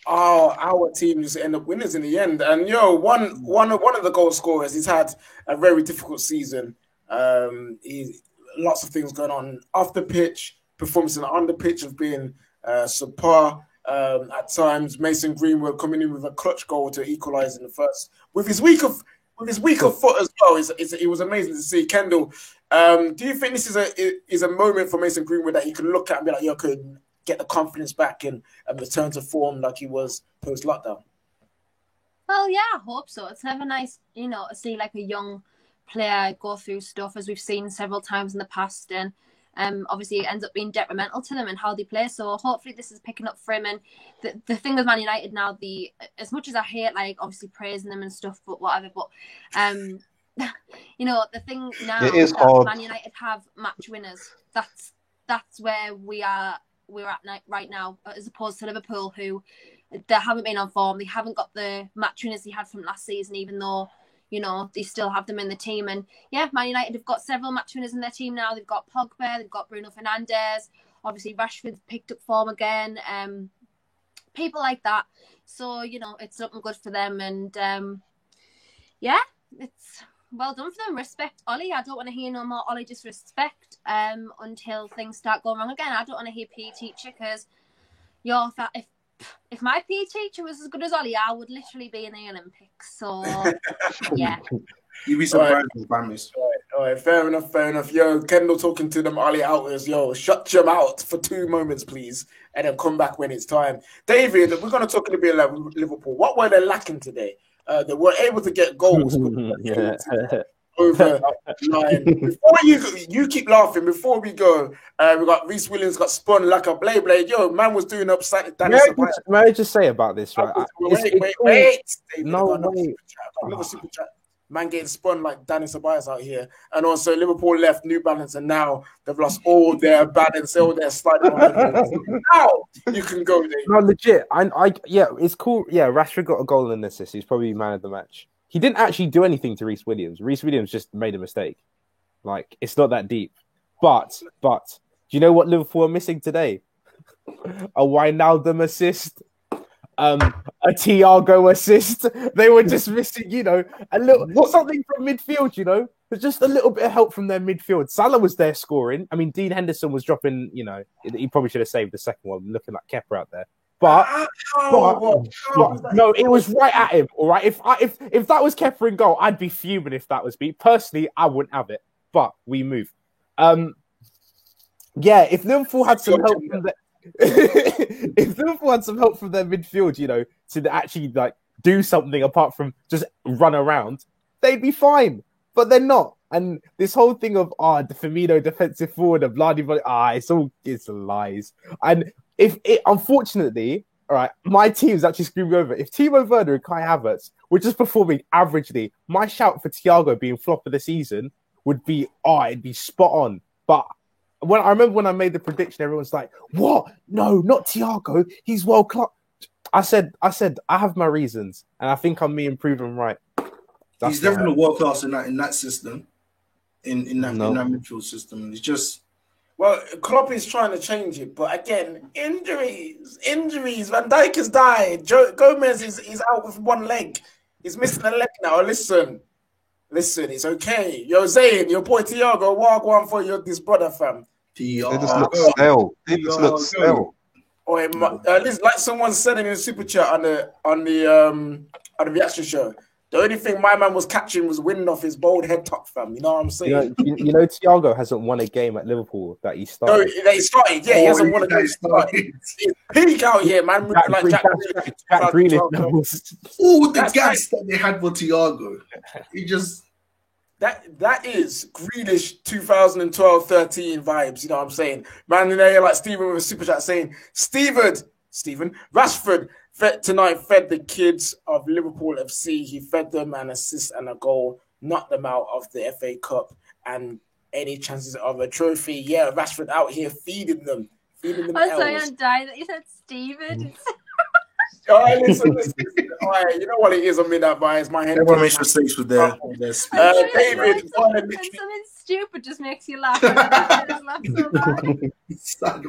our team just ended up winners in the end. And one of the goal scorers, he's had a very difficult season. Lots of things going on off the pitch. Performance on the pitch have been subpar at times. Mason Greenwood coming in with a clutch goal to equalise in the first with his weaker foot as well. It was amazing to see. Kendall, do you think this is a moment for Mason Greenwood that he can look at and be like, could get the confidence back and return to form like he was post lockdown? Well, yeah, I hope so. It's never nice, to see like a young player go through stuff, as we've seen several times in the past, and obviously it ends up being detrimental to them and how they play. So hopefully this is picking up for him. And the thing with Man United now, as much as I hate obviously praising them and stuff, but whatever, but the thing now it is that hard. Man United have match winners. That's where we're at right now, as opposed to Liverpool, who they haven't been on form. They haven't got the match winners they had from last season, even though they still have them in the team. And yeah, Man United have got several match winners in their team now. They've got Pogba, they've got Bruno Fernandes, obviously Rashford's picked up form again, people like that. So, it's looking good for them. And it's well done for them. Respect Ollie. I don't want to hear no more Ollie disrespect until things start going wrong again. I don't want to hear PE teacher, because if my PE teacher was as good as Ollie, I would literally be in the Olympics. So, yeah. You'd be surprised with Bammies. All right, fair enough. Kendall talking to them Ollie outers. Shut your mouth for 2 moments, please, and then come back when it's time. David, we're going to talk a little bit about Liverpool. What were they lacking today? They were able to get goals. Over line. Before you keep laughing, before we go, we got Reece Williams got spun like a blade. Man was doing upside down. May I just say about this, right? Wait. No, wait. Another super chat. Man getting spun like Danny Ceballos out here. And also Liverpool left New Balance, and now they've lost all their balance, all their sliding. Now you can go there. No, legit. It's cool. Yeah, Rashford got a goal and an assist. He's probably man of the match. He didn't actually do anything to Reece Williams. Reece Williams just made a mistake. It's not that deep. But do you know what Liverpool are missing today? A Wijnaldum assist, a Thiago assist. They were just missing, a little something from midfield. There's just a little bit of help from their midfield. Salah was there scoring. I mean, Dean Henderson was dropping. He probably should have saved the second one, looking like Kepa out there. But no, it was right at him. All right, if that was Kepa in goal, I'd be fuming. If that was me personally, I wouldn't have it. But we move. If Liverpool had some help from their midfield, to actually do something apart from just run around, they'd be fine. But they're not. And this whole thing of the Firmino defensive forward, of blah blah blah, it's lies. And unfortunately, all right, my team's actually screwing over. If Timo Werner and Kai Havertz were just performing averagely, my shout for Thiago being flop of the season would be, it'd be spot on. But when I remember when I made the prediction, everyone's like, "What? No, not Thiago. He's world class." I said, I have my reasons, and I think I'm being proven right. He's definitely world class in that system, in that midfield system. It's just. Well, Klopp is trying to change it, but again, injuries. Van Dijk has died. Gomez is out with one leg. He's missing a leg now. Listen, it's okay. You're saying your boy Thiago, walk one for your this brother, fam. They just look stale. They just look stale. Or like someone said in the super chat on the reaction show. The only thing my man was catching was wind off his bald head top, fam. You know what I'm saying? You know, Thiago hasn't won a game at Liverpool that he started. No, that he started. Yeah, he hasn't won a game. He's peak out here, man. Jack Grealish. Oh, the gas that they had for Thiago. He just that is Grealish 2012-13 vibes. You know what I'm saying? Man, in there like Stephen with a super chat saying, Stephen Rashford fed the kids of Liverpool FC. He fed them an assist and a goal, knocked them out of the FA Cup and any chances of a trophy. Yeah, Rashford out here feeding them. I'm sorry, I'm dying that you said Stephen. All right, listen. All right, you know what it is. I'm in that bias. My head. Everyone makes mistakes with their David. Something stupid just makes you laugh. I just laugh so bad. Listen,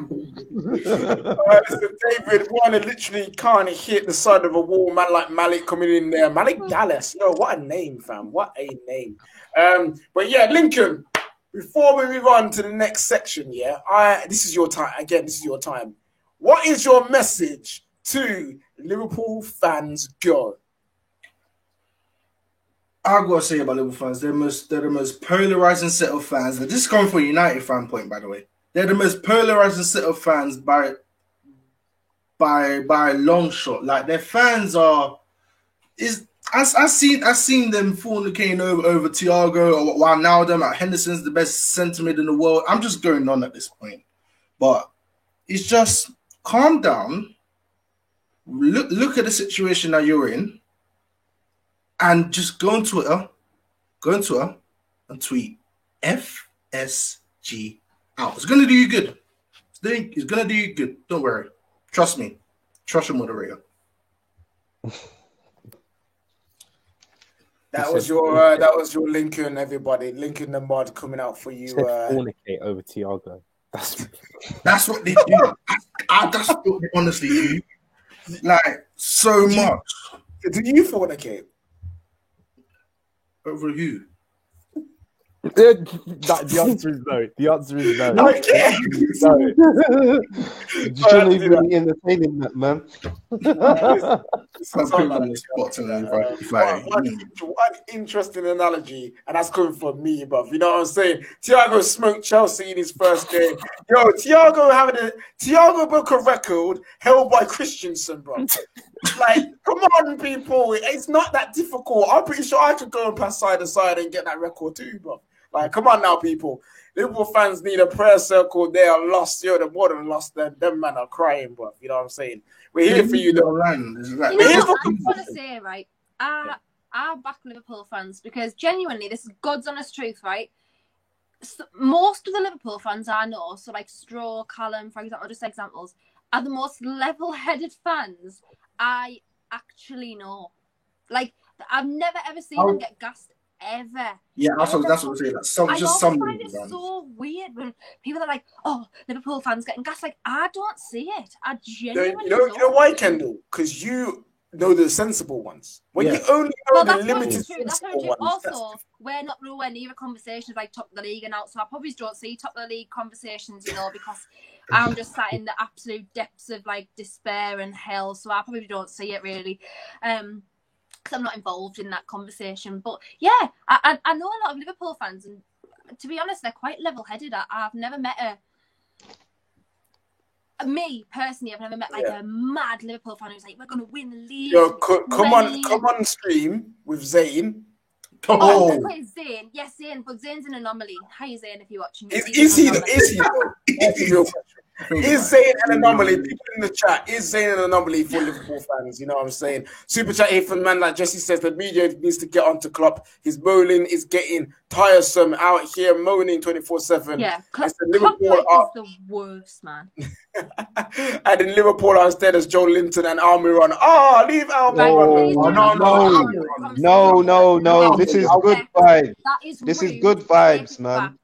David Warner literally can't hit the side of a wall. Man like Malik coming in there. Malik Dallas. Yo, what a name, fam. What a name. But yeah, Lincoln. Before we move on to the next section, this is your time. Again, this is your time. What is your message to Liverpool fans? Go. I've got to say about Liverpool fans, they're the most polarizing set of fans. This is coming from a United fan point, by the way. They're the most polarizing set of fans by a long shot. Like their fans are I've seen them fornicating over Thiago or Wijnaldum. Like Henderson's the best centre mid in the world. I'm just going on at this point, but it's just calm down. Look at the situation that you're in, and just go on Twitter and tweet FSG out. It's gonna do you good. It's gonna do you good. Don't worry. Trust me. Trust your moderator. That was your Lincoln, everybody. Lincoln the mod coming out for you. Fornicate over Thiago. That's what they do. That's what they honestly do. Like so much. Do you fornicate? Over who? The answer is no. The answer is no. Okay. You shouldn't even be entertaining that, man. One interesting analogy, and that's coming from me, bruv. You know what I'm saying? Thiago smoked Chelsea in his first game. Yo, Thiago broke a record held by Christensen, bro. Like, come on, people. It's not that difficult. I'm pretty sure I could go and pass side to side and get that record too, bro. Like, come on now, people. Liverpool fans need a prayer circle. They are lost. Yo, they're more than lost. Them men are crying, bro. You know what I'm saying? We're here for you, though. You know what I want to say, right? I back Liverpool fans because genuinely, this is God's honest truth, right? So most of the Liverpool fans I know, so like Stroh, Callum, for example, just examples, are the most level-headed fans I actually know. Like, I've never ever seen them get gassed ever. Yeah, that's what I'm saying. I find it so weird when people are like, "Oh, Liverpool fans getting gassed." Like, I don't see it. I genuinely don't. You know why, Kendall? Because you know the sensible ones. When you only know the limited sensible ones. Also, we're not nowhere near a conversation like top of the league and out, so I probably don't see top of the league conversations, you know, because I'm just sat in the absolute depths of like despair and hell, so I probably don't see it really. Because I'm not involved in that conversation. But yeah, I know a lot of Liverpool fans, and to be honest, they're quite level-headed. I've never met me personally, I've never met like a mad Liverpool fan who's like, we're going to win the league. Yo, come on stream with Zayn. Oh, Zayn. Yes, Zayn, but Zayn's an anomaly. Hi, Zayn, if you're watching. Is he? Is Zayn an anomaly? People in the chat, is Zayn an anomaly for Liverpool fans? You know what I'm saying? Super chat here from man like Jesse says the media needs to get onto Klopp. His moaning is getting tiresome out here, moaning 24/7. Yeah, Klopp is the worst, man. And in Liverpool are instead as Joe Linton and Almiron. Leave Almiron. No. This is good vibes. This is good vibes, man.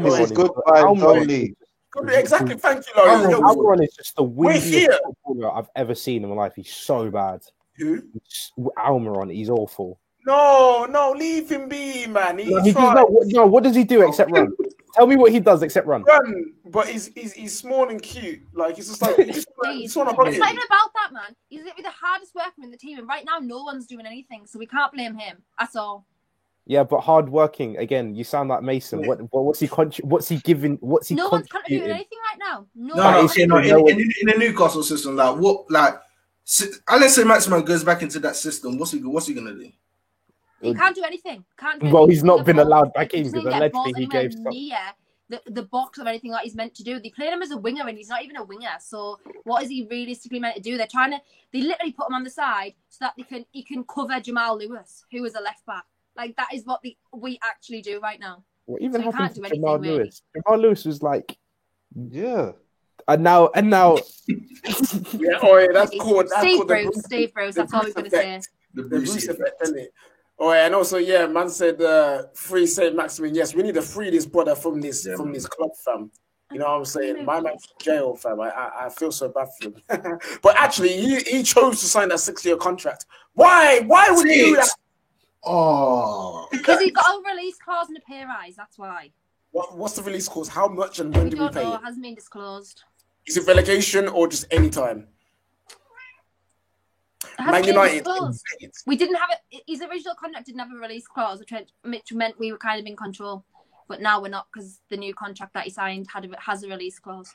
This is good vibes only. Exactly. Thank you, Laurie. Almiron is just the windiest footballer I've ever seen in my life. He's so bad. Who? Almiron. He's awful. No, leave him be, man. What does he do except run? Tell me what he does except run. But he's small and cute. Like he's just like it's not even about that, man. He's literally the hardest worker in the team, and right now no one's doing anything, so we can't blame him at all. Yeah, but hard working again. You sound like Mason. What's he giving? What's he? No one's contributing anything right now. In the Newcastle system, unless Maximin goes back into that system, what's he gonna do? He can't do anything. He's not been allowed back in because allegedly he gave the box or anything like he's meant to do. They played him as a winger and he's not even a winger. So what is he realistically meant to do? They literally put him on the side so that he can cover Jamal Lewis, who is a left back. Like that is what we actually do right now. What even happened to Jamal Lewis? Jamal Lewis was like, yeah. And now. That's cool. Steve Bruce. That's all we're gonna say. The Bruce effect, isn't it? And also, man said free Saint Maximin. Yes, we need to free this brother from this club, fam. You know what I'm saying? My man's jail, fam. I feel so bad for him. But actually, he chose to sign that 6-year contract. Why would he do that? Because he got a release clause in the pay rise. That's why. What's the release clause? How much and when do we pay? It hasn't been disclosed. Is it relegation or just any time? Man United. We didn't have it. His original contract didn't have a release clause, which meant we were kind of in control. But now we're not because the new contract that he signed has a release clause.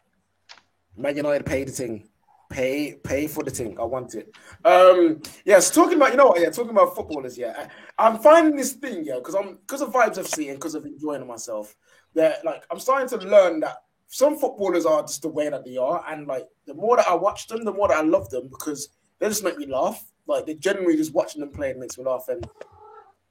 Man United pay the thing. Pay for the thing. I want it. Yes, talking about footballers. Yeah, I'm finding this thing. Yeah, because of Vibes FC and because of enjoying myself. That I'm starting to learn that some footballers are just the way that they are, and the more that I watch them, the more that I love them because they just make me laugh. They generally just watching them play makes me laugh. And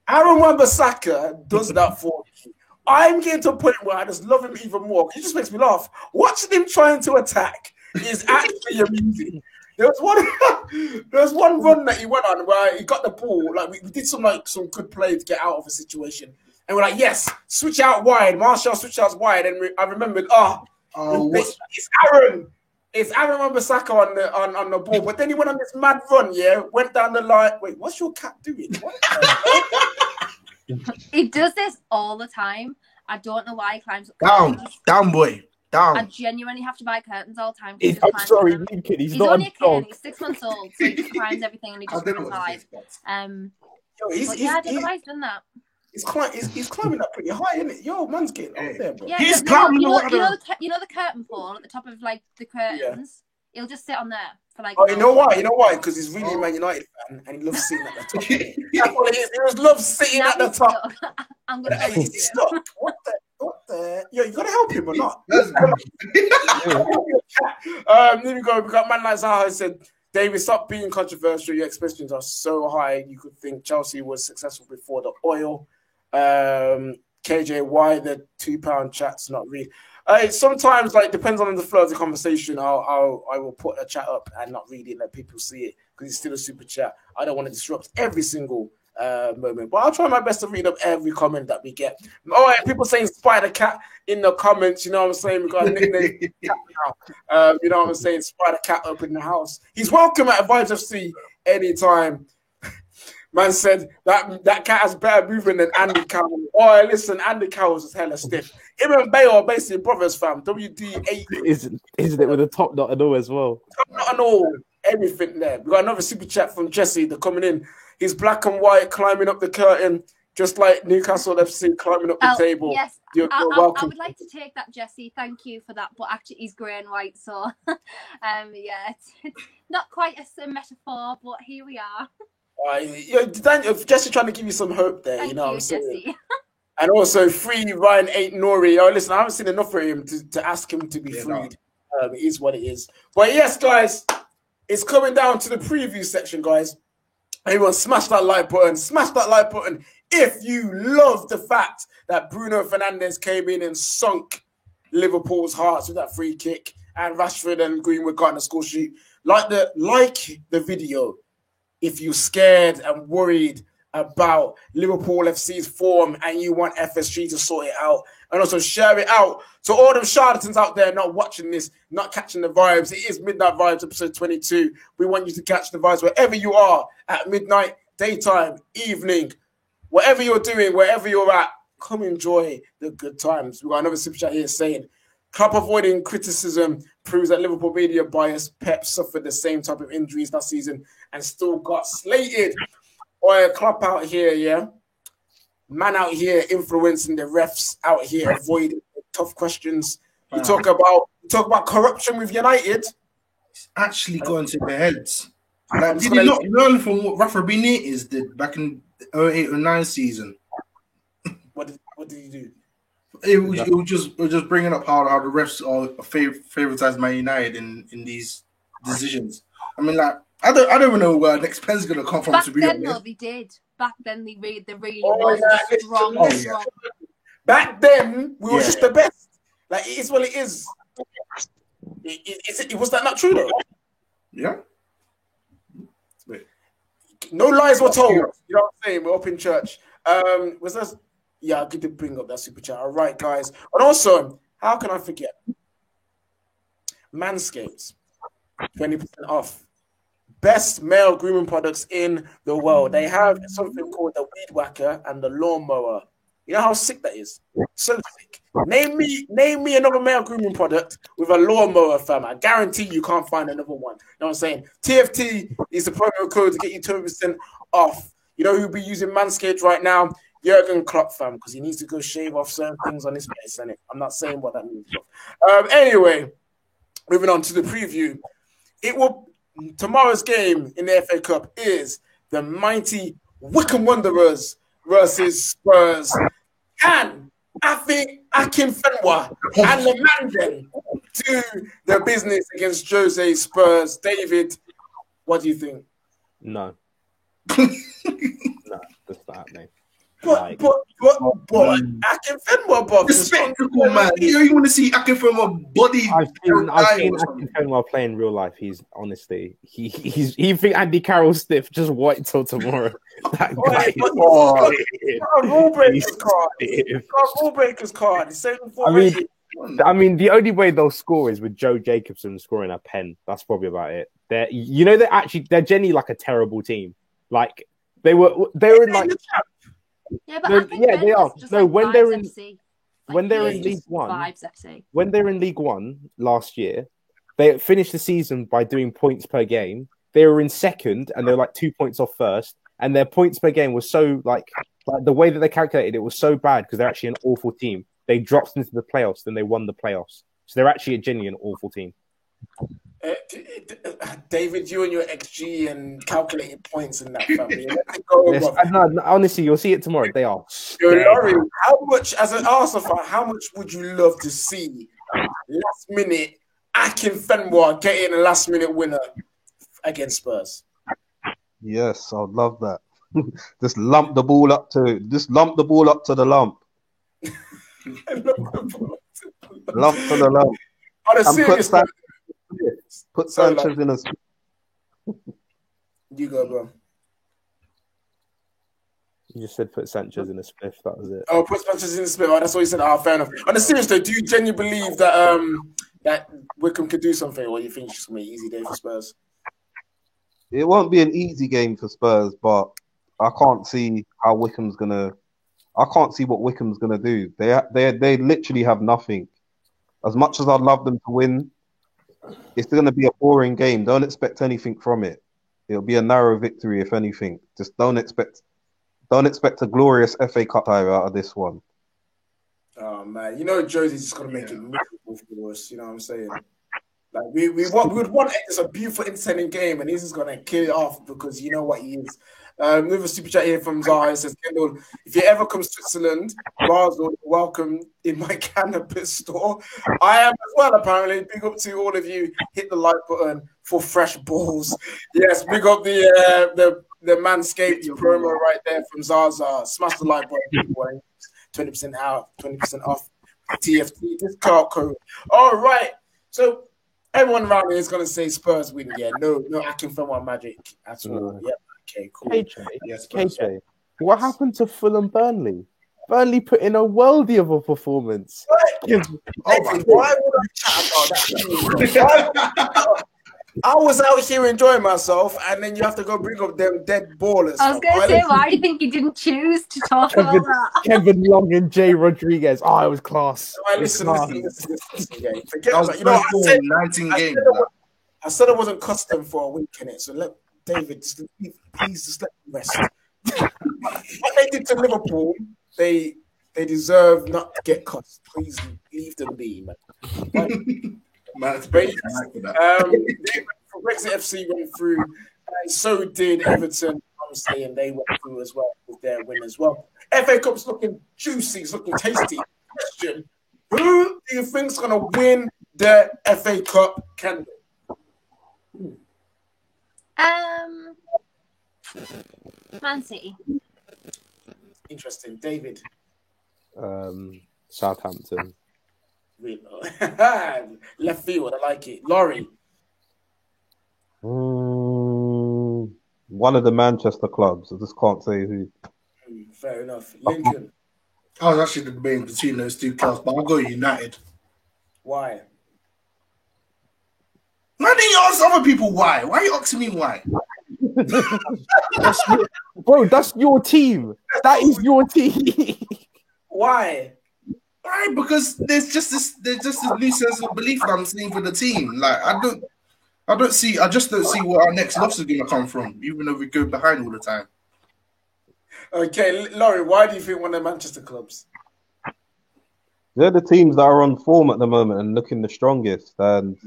Aaron Wan-Bissaka does that for me. I'm getting to a point where I just love him even more. He just makes me laugh. Watching him trying to attack is actually amusing. There was one run that he went on where he got the ball. We did some good play to get out of a situation. And we're like, yes, switch out wide. Martial switch out wide. And I remembered, it's Aaron. It's Aaron Wan-Bissaka on the ball. But then he went on this mad run, went down the line. Wait, what's your cat doing? He does this all the time. I don't know why he climbs up. Down, boy. Down. I genuinely have to buy curtains all the time. I'm sorry, Lincoln. He's not only a kid. He's 6 months old, so he just climbs everything and he just runs high. I don't know why he's done that. He's climbing up pretty high, isn't it? Yo, man's getting up there, bro. Yeah, he's climbing. You know the curtain pole at the top of the curtains. Yeah. He'll just sit on there for you know why? You know why? Because he's really a Man United fan and he loves sitting at the top. That's what it is. He just loves sitting at the top. I'm gonna help you. Stop. What the? Yo, you gotta help him or not? Here we go. We got man like Zaha said. David, stop being controversial. Your expectations are so high. You could think Chelsea was successful before the oil. KJ, why the £2 chat's not read? Sometimes, depends on the flow of the conversation. I will put a chat up and not read it, let people see it because it's still a super chat. I don't want to disrupt every single moment, but I'll try my best to read up every comment that we get. People saying Spider Cat in the comments. You know what I'm saying? We got a nickname Cat now. You know what I'm saying? Spider Cat up in the house. He's welcome at Vibes FC anytime. Man said that cat has better movement than Andy Carroll. Listen, Andy Carroll's is hella stiff. Him and Bale are basically brothers, fam. WD8. Isn't it with a top knot and all as well? Top knot and all. Everything there. We got another super chat from Jesse. They're coming in. He's black and white, climbing up the curtain, just like Newcastle FC climbing up the table. Yes, you're welcome. I would like to take that, Jesse. Thank you for that. But actually, he's grey and white, so it's not quite a metaphor, but here we are. Jesse trying to give you some hope there. Thank you know what I'm saying? Jesse. And also free Ryan 8 Nori. Listen, I haven't seen enough of him to ask him to be freed. It is what it is. But yes, guys, it's coming down to the preview section, guys. Everyone, smash that like button. Smash that like button if you love the fact that Bruno Fernandes came in and sunk Liverpool's hearts with that free kick, and Rashford and Greenwood got in the score sheet. Like the video if you're scared and worried about Liverpool FC's form and you want FSG to sort it out, and also share it out to all them charlatans out there not watching this, not catching the vibes. It is Midnight Vibes episode 22. We want you to catch the vibes wherever you are, at midnight, daytime, evening, whatever you're doing, wherever you're at. Come enjoy the good times. We got another super chat here saying, club avoiding criticism proves that Liverpool media bias. Pep suffered the same type of injuries last season and still got slated. Or a club out here, yeah. Man out here influencing the refs out here, avoiding tough questions. You talk about corruption with United. It's actually gone to their heads. Like, did you not learn from what Rafa Benitez did back in the 08 or 09 season? What did he do? It was just bringing up how the refs are favoritized Man United in these decisions. I mean, like, I don't even know where next pen's gonna come from. Back to be then, honest. though, they did. Back then, they really was strong. Back then, we were just the best. Like, it is what it is. Was that not true though? Yeah. No lies were told. You know what I'm saying? We're up in church. Was that? Yeah, good to bring up that super chat. All right, guys. And also, how can I forget? Manscaped, 20% off. Best male grooming products in the world. They have something called the Weed Whacker and the Lawnmower. You know how sick that is? So sick. Name me another male grooming product with a lawnmower, fam. I guarantee you can't find another one. You know what I'm saying? TFT is the promo code to get you 20% off. You know who'll be using Manscaped right now? Jurgen Klopp, fam, because he needs to go shave off certain things on his face, innit? I'm not saying what that means. Anyway, moving on to the preview. Tomorrow's game in the FA Cup is the mighty Wycombe Wanderers versus Spurs. And I think Akinfenwa and the Mandan do their business against Jose Spurs. David, what do you think? No. No, that's not happening. But Akinfenwa, Bob. The spectacle, man. You want to see Akinfenwa body? I've seen Akinfenwa play in real life. He's honestly, he think Andy Carroll stiff. Just wait till tomorrow. That guy. Rule breakers card. I mean, the only way they'll score is with Joe Jacobson scoring a pen. That's probably about it. They're genuinely like a terrible team. Like they were in like. Yeah, but they are. No, like when they're in FC. when they're in League One last year, they finished the season by doing points per game. They were in second, and they were like 2 points off first. And their points per game was so like the way that they calculated it was so bad because they're actually an awful team. They dropped into the playoffs, then they won the playoffs. So they're actually a genuine awful team. David, you and your XG and calculating points in that family. No, honestly, you'll see it tomorrow. They are. Laurie, how much, as an Arsenal fan, how much would you love to see last minute Akinfenwa getting a last minute winner against Spurs? Yes, I'd love that. Just lump the ball up to the lump. Lump to the lump. On a serious note, Put Sanchez in a. You go, bro. You just said put Sanchez in a spliff. That was it. Oh, put Sanchez in a spliff. Oh, that's what you said. Fair enough. On a serious note, do you genuinely believe that that Wycombe could do something, or do you think it's just gonna be an easy day for Spurs? It won't be an easy game for Spurs, but I can't see how Wycombe's gonna. I can't see what Wycombe's gonna do. They literally have nothing. As much as I'd love them to win, it's going to be a boring game. Don't expect anything from it. It'll be a narrow victory, if anything. Just don't expect a glorious FA Cup tie out of this one. Oh man, you know Josie's just going to make it miserable for us. You know what I'm saying? Like we would want it's a beautiful, entertaining game, and he's just gonna kill it off because you know what he is. Another super chat here from Zara says, Kendall, if you ever come to Switzerland, Basel, welcome in my cannabis store. I am as well, apparently. Big up to all of you. Hit the like button for fresh balls. Yes, big up the Manscaped promo right there from Zaza. Smash the like button. 20% out, 20% off. TFT discount code. All right. So everyone around here is going to say Spurs win. Yeah, no acting from our magic at all. Yep. Okay, cool. KJ, what happened to Fulham Burnley? Burnley put in a worldie of a performance. Why would I chat about that? I was out here enjoying myself, and then you have to go bring up them dead ballers. I was going to say, why do you think you didn't choose to talk about that? Kevin Long and Jay Rodriguez. Oh, it was class. Listen. Forget that was 19 games. I said I wasn't custom for a week in it, so let David please just let me rest. What they did to Liverpool, they deserve not to get cussed. Please leave them be, man. Man, it's great. Brexit FC went through, and so did Everton, obviously, and they went through as well with their win as well. FA Cup's looking juicy, it's looking tasty. Question: who do you think's going to win the FA Cup? Kendall? Man City. Interesting, David. Southampton. Left field, I like it. Laurie. One of the Manchester clubs. I just can't say who. Fair enough. Lincoln. I was actually debating between those two clubs, but I'll go United. Why? Why didn't you ask other people why? Why are you asking me why? That's your team. That is your team. Why? Right, because there's just this new sense of belief that I'm seeing for the team. Like I just don't see where our next loss is gonna come from, even though we go behind all the time. Okay, Laurie, why do you think one of the Manchester clubs? They're the teams that are on form at the moment and looking the strongest. And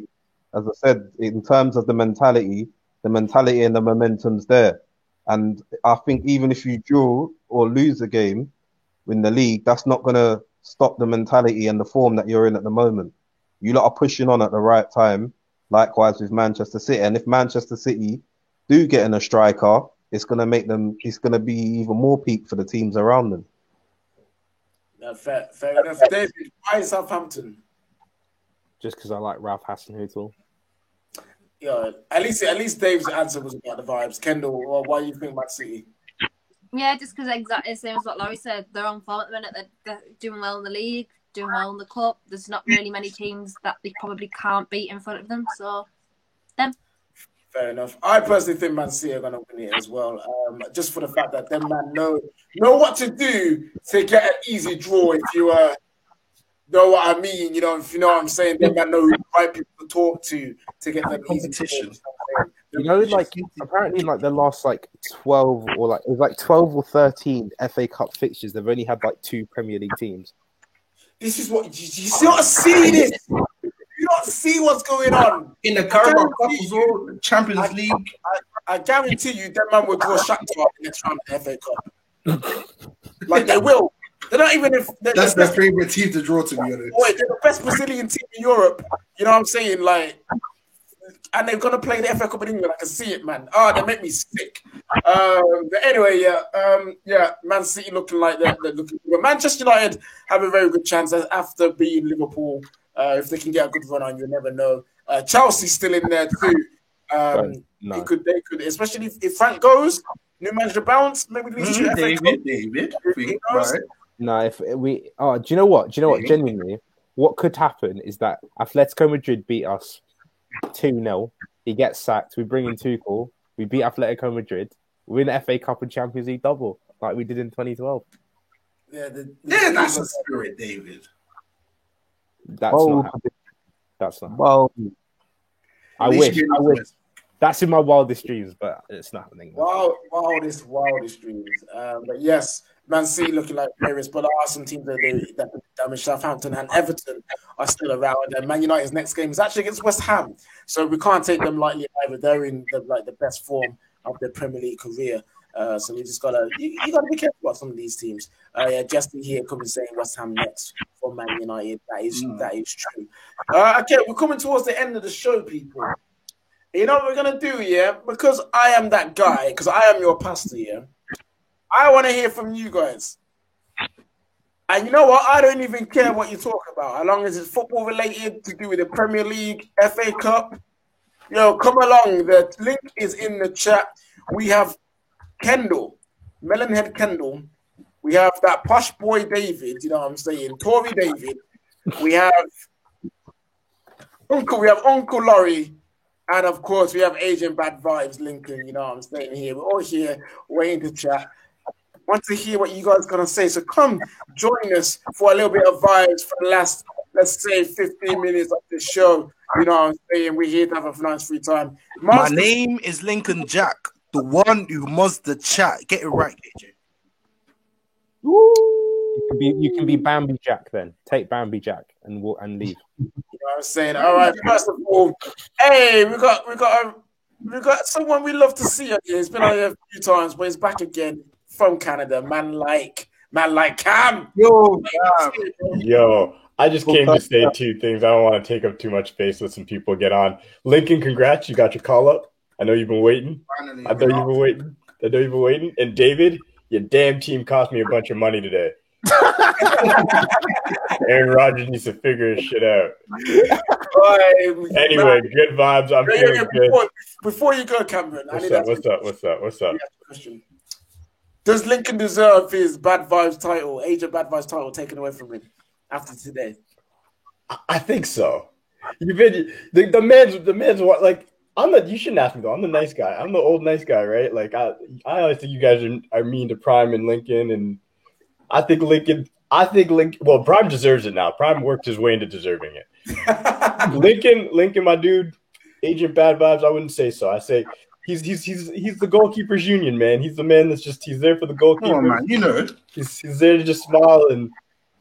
as I said, in terms of the mentality and the momentum's there. And I think even if you draw or lose a game in the league, that's not going to stop the mentality and the form that you're in at the moment. You lot are pushing on at the right time, likewise with Manchester City. And if Manchester City do get in a striker, it's going to be even more peak for the teams around them. Yeah, fair enough. David, why Southampton? Just because I like Ralph Hasenhüttl. Yeah, at least Dave's answer was about the vibes. Kendall, why do you think Man City? Yeah, just because exactly the same as what Laurie said. They're on form at the minute. They're doing well in the league, doing well in the cup. There's not really many teams that they probably can't beat in front of them. So, them. Fair enough. I personally think Man City are going to win it as well. Just for the fact that them man know what to do to get an easy draw. If you know what I mean, you know, if you know what I'm saying, them man know who the right people to talk to get that competition. You know, like apparently, like the last 12 or it was 12 or 13 FA Cup fixtures, they've only had 2 Premier League teams. This is what you still not see this. You don't see what's going on in the Carabao Cup as well, Champions League. I guarantee you, that man will draw Shakhtar in the next round of the FA Cup. They will. They're not even if that's their favorite team to draw. To be honest, they're the best Brazilian team in Europe. You know what I'm saying? And they're gonna play the FA Cup in England. I can see it, man. They make me sick. But anyway, Man City looking like they're looking. Well, Manchester United have a very good chance after beating Liverpool. If they can get a good run on, you never know. Chelsea's still in there too. They could, especially if Frank goes, new manager bounce, maybe David. No, if we, do you know what? Genuinely, what could happen is that Atletico Madrid beat us 2-0. He gets sacked. We bring in Tuchel. We beat Atletico Madrid. We win FA Cup and Champions League double like we did in 2012. Yeah, that's a spirit, David. That's not. Well, I wish. That's in my wildest dreams, but it's not happening. Wildest dreams. But yes, Man City looking like players, but there are some teams that Southampton and Everton are still around. And Man United's next game is actually against West Ham, so we can't take them lightly either. They're in the best form of their Premier League career. So we just gotta you gotta be careful about some of these teams. Justin here coming saying West Ham next for Man United. That is true. Okay, we're coming towards the end of the show, people. You know what we're gonna do, yeah? Because I am that guy, because I am your pastor, yeah. I want to hear from you guys. And you know what? I don't even care what you talk about, as long as it's football related, to do with the Premier League, FA Cup. Yo, come along. The link is in the chat. We have Kendall, Melonhead Kendall. We have that posh boy David, you know what I'm saying? Tory David. We have Uncle Laurie. And of course, we have Asian Bad Vibes Lincoln, you know what I'm saying here. We're all here waiting to chat. Want to hear what you guys are going to say. So come join us for a little bit of vibes for the last, let's say, 15 minutes of the show. You know what I'm saying? We're here to have a nice free time. My name is Lincoln Jack, the one who mods the chat. Get it right, KJ. You can be Bambi Jack then. Take Bambi Jack and leave. You know what I'm saying? All right, first of all, hey, we got someone we love to see on here. He's been on here a few times, but he's back again from Canada. Man like Cam. Yo, I just came to say two things. I don't want to take up too much space. Let some people get on. Lincoln, congrats. You got your call up. I know you've been waiting. I know you've been waiting. And David, your damn team cost me a bunch of money today. Aaron Rodgers needs to figure his shit out. Anyway, good vibes. I'm feeling good. Before you go, Cameron, What's up? Does Lincoln deserve his Bad Vibes title, Age of Bad Vibes title, taken away from him after today? I think so. You've been the man's what like. You shouldn't ask me though. I'm the nice guy. I'm the old nice guy, right? Like I always think you guys are mean to Prime and Lincoln, and I think Lincoln. Well, Prime deserves it now. Prime worked his way into deserving it. Lincoln, my dude, Agent Bad Vibes. I wouldn't say so. I say he's the goalkeepers union, man. He's the man he's there for the goalkeeper. Oh man, you know he's there to just smile and.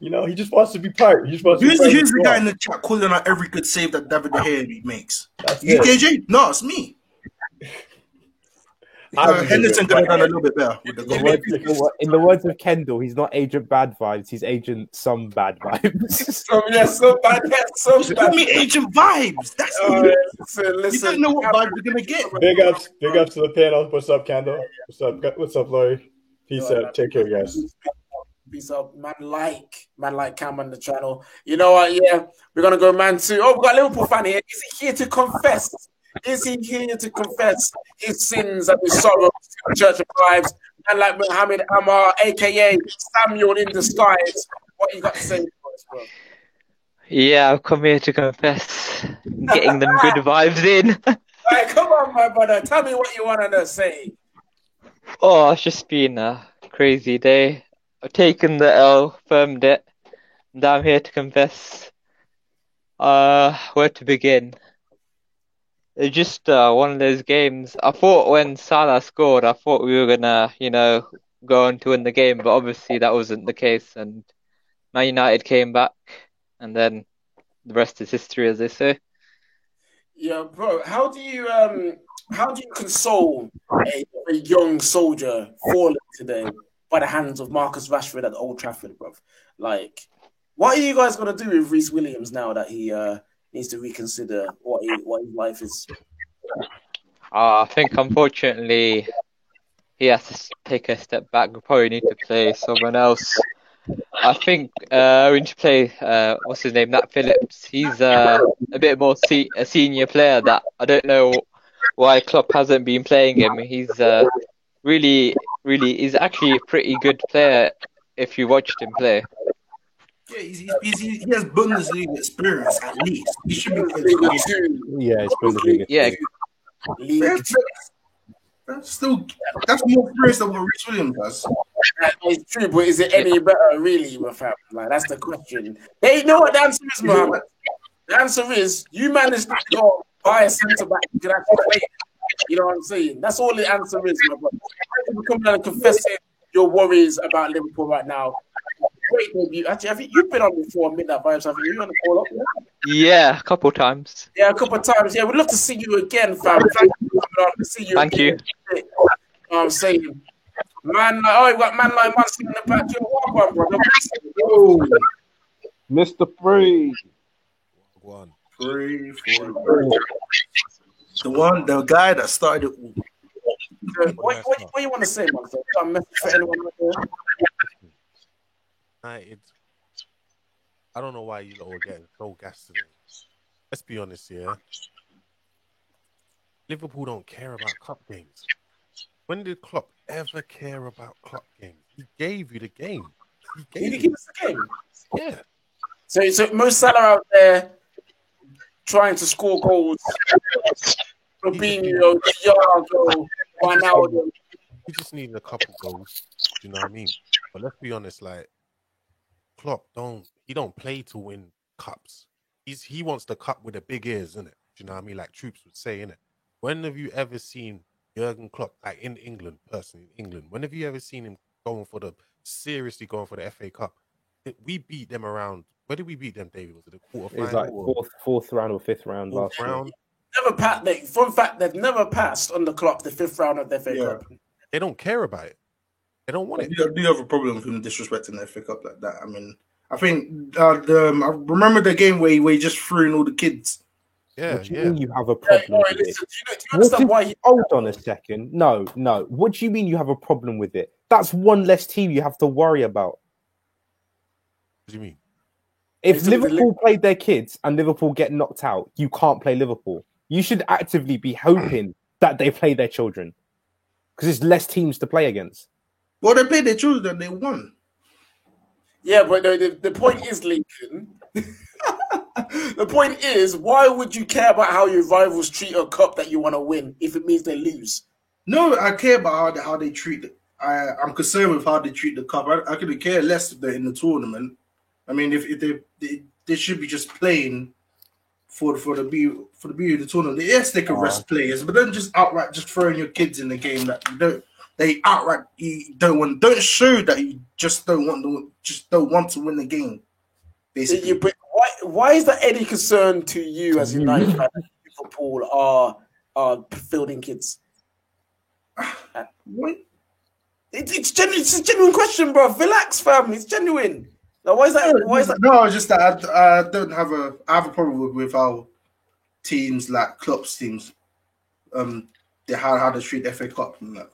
You know, he just wants to be part. Who's the guy in the chat calling out every good save that David De Gea makes? You, KJ? No, it's me. Henderson could have done a little bit better. With the in the words of Kendall, he's not Agent Bad Vibes. He's Agent Some Bad Vibes. Some bad. You call me Agent Vibes. That's listen. You don't know what vibe you're gonna get. Big ups to the panel. What's up, Kendall? What's up, Laurie? Peace out. Take care, guys. Piece of man like Cam on the channel. You know what? Yeah, we're gonna go man 2. Oh, we got a Liverpool fan here. Is he here to confess? Is he here to confess his sins and his sorrows to the Church of Vibes? Man like Muhammad Ammar, aka Samuel in disguise. What you got to say for us, bro? Yeah, I've come here to confess, getting them good vibes in. Right, come on, my brother. Tell me what you want to say. Oh, it's just been a crazy day. I've taken the L, firmed it, and I'm here to confess. Where to begin? It's just one of those games. I thought when Salah scored, I thought we were gonna, go on to win the game, but obviously that wasn't the case. And Man United came back, and then the rest is history, as they say. Yeah, bro. How do you console a young soldier falling today by the hands of Marcus Rashford at Old Trafford, bro? Like, what are you guys gonna do with Reece Williams now that he needs to reconsider what his life is? I think unfortunately he has to take a step back. We probably need to play someone else. I think we need to play what's his name, Nat Phillips. He's a bit more a senior player that I don't know why Klopp hasn't been playing him. He's really he's actually a pretty good player if you watched him play. Yeah, he has Bundesliga experience at least. He should be Yeah, it's Bundesliga. Yeah. That's more experience than what Reece Williams has. It's true, but is it any better really with him? Like, that's the question. Hey, you know what the answer is, Mohammed? The answer is you managed to go buy a centre back you can actually play. You know what I'm saying? That's all the answer is, my brother. You're coming out and confessing your worries about Liverpool right now. great debut. Actually, I think you've been on before, Midnight Vibes, haven't you? You want to call up? Yeah, a couple times. Yeah, a couple of times. Yeah, we'd love to see you again, fam. Thank you for coming on to see you. Thank you. You know what I'm saying? Man, you got man like man sitting in the back. You're welcome, brother. Oh, Mr. Free. One. Free. The guy that started it all. What you want to say, man? Got a message for anyone out there? I don't know why you lot are getting so gassed today. Let's be honest here. Liverpool don't care about cup games. When did Klopp ever care about cup games? He gave you the game. He gave us the game. Yeah. So Mo Salah out there trying to score goals. Fabinho, Thiago, Ronaldo. He just needed a couple goals. Do you know what I mean? But let's be honest, like Klopp don't play to win cups. He wants the cup with the big ears, innit? Do you know what I mean? Like Troops would say, innit? When have you ever seen Jurgen Klopp, like in England, personally in England, when have you ever seen him seriously going for the FA Cup? We beat them around. Where did we beat them, David? Was it the quarterfinal? It was like fourth round or fifth round last year. Never passed. Fun fact: they've never passed on the clock the fifth round of the FA Cup. They don't care about it. They don't want it. I do have a problem with him disrespecting the FA Cup like that. I mean, I think I remember the game where he just threw in all the kids. Yeah, what do you mean you have a problem with it? Hold on a second. No. What do you mean you have a problem with it? That's one less team you have to worry about. What do you mean? If Liverpool played their kids and Liverpool get knocked out, you can't play Liverpool. You should actively be hoping that they play their children because it's less teams to play against. Well, they played their children, they won. Yeah, but the point is, Lincoln. The point is, why would you care about how your rivals treat a cup that you want to win if it means they lose? No, I care about how they treat it. I'm concerned with how they treat the cup. I could care less if they're in the tournament. I mean, if they should be just playing for the beauty of the tournament. Yes, they can rest players, but don't just outright just throwing your kids in the game that you don't. They outright don't show that you just don't want to win the game. Basically, but why is that any concern to you as United fans? Liverpool are fielding kids. What? It's a genuine question, bro. Relax, fam. It's genuine. Now, why is that? No, it's just that I have a problem with how teams like Klopp's teams, how they treat the FA Cup and that.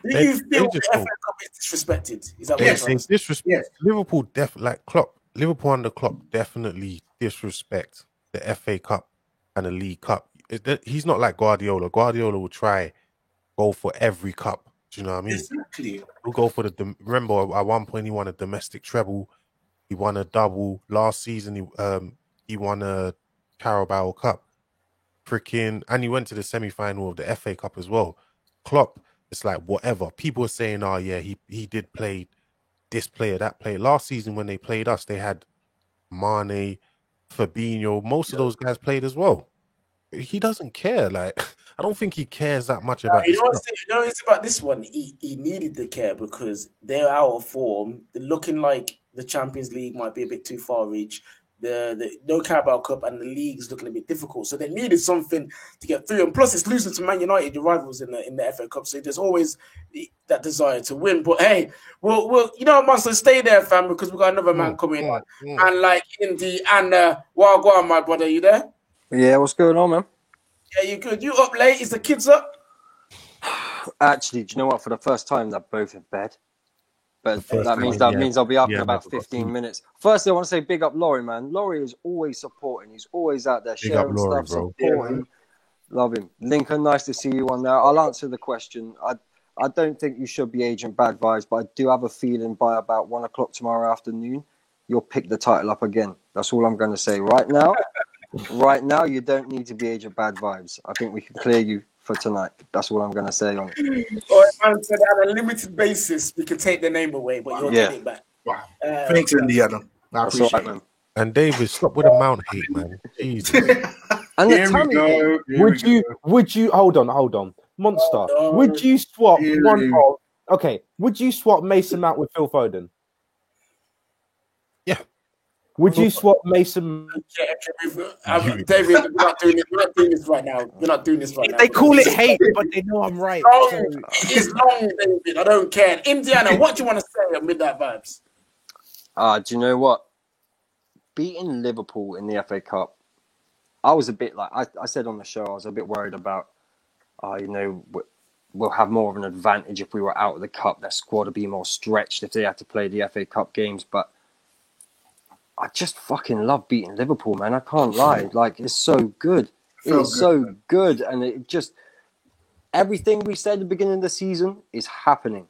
Do you feel the FA Cup is disrespected? Is that what you're saying? Yes. Liverpool like Klopp. Liverpool under Klopp definitely disrespect the FA Cup and the League Cup. He's not like Guardiola. Guardiola will try go for every cup. Do you know what I mean? Exactly. He'll go for remember at one point he won a domestic treble. He won a double. Last season he won a Carabao Cup. And he went to the semi-final of the FA Cup as well. Klopp, it's like whatever. People are saying, oh yeah, he did play this player, that player. Last season when they played us, they had Mane, Fabinho. Most of those guys played as well. He doesn't care. Like, I don't think he cares that much about this. It's about this one. He needed the care because they're out of form. They're looking like the Champions League might be a bit too far reach. The no Carabao Cup and the league's looking a bit difficult. So they needed something to get through. And plus, it's losing to Man United, your rivals in the FA Cup. So there's always that desire to win. But hey, we'll you know, Monster, stay there, fam, because we got another man coming on. And like Indy and Wagwan, my brother, you there? Yeah, what's going on, man? Yeah, you good? You up late? Is the kids up? Actually, do you know what? For the first time, they're both in bed. But that means I'll be up in about 15 minutes. Firstly, I want to say big up Laurie, man. Laurie is always supporting. He's always out there sharing stuff, supporting. Love him. Lincoln, nice to see you on there. I'll answer the question. I don't think you should be Agent Bad Vibes, but I do have a feeling by about 1 o'clock tomorrow afternoon, you'll pick the title up again. That's all I'm going to say. Right now, you don't need to be Agent Bad Vibes. I think we can clear you for tonight. That's all I'm going to say on it. All right, man. So on a limited basis, we can take the name away, but you'll get it back. Wow. Thanks, Indiana. I appreciate it. And David, stop with the mount hate, man. Jesus. And the tummy. Would you hold on, Monster? Would you swap would you swap Mason Mount with Phil Foden? Would you swap Mason? David, we're not doing this right now. We're not doing this right now. They call it hate, but they know I'm right. It is long, David. I don't care. Indiana, what do you want to say on Midnight Vibes? Do you know what? Beating Liverpool in the FA Cup, I was a bit like I said on the show. I was a bit worried about. We'll have more of an advantage if we were out of the cup. Their squad would be more stretched if they had to play the FA Cup games. But I just fucking love beating Liverpool, man. I can't lie. Like, it's so good. It's so good. And it just... Everything we said at the beginning of the season is happening.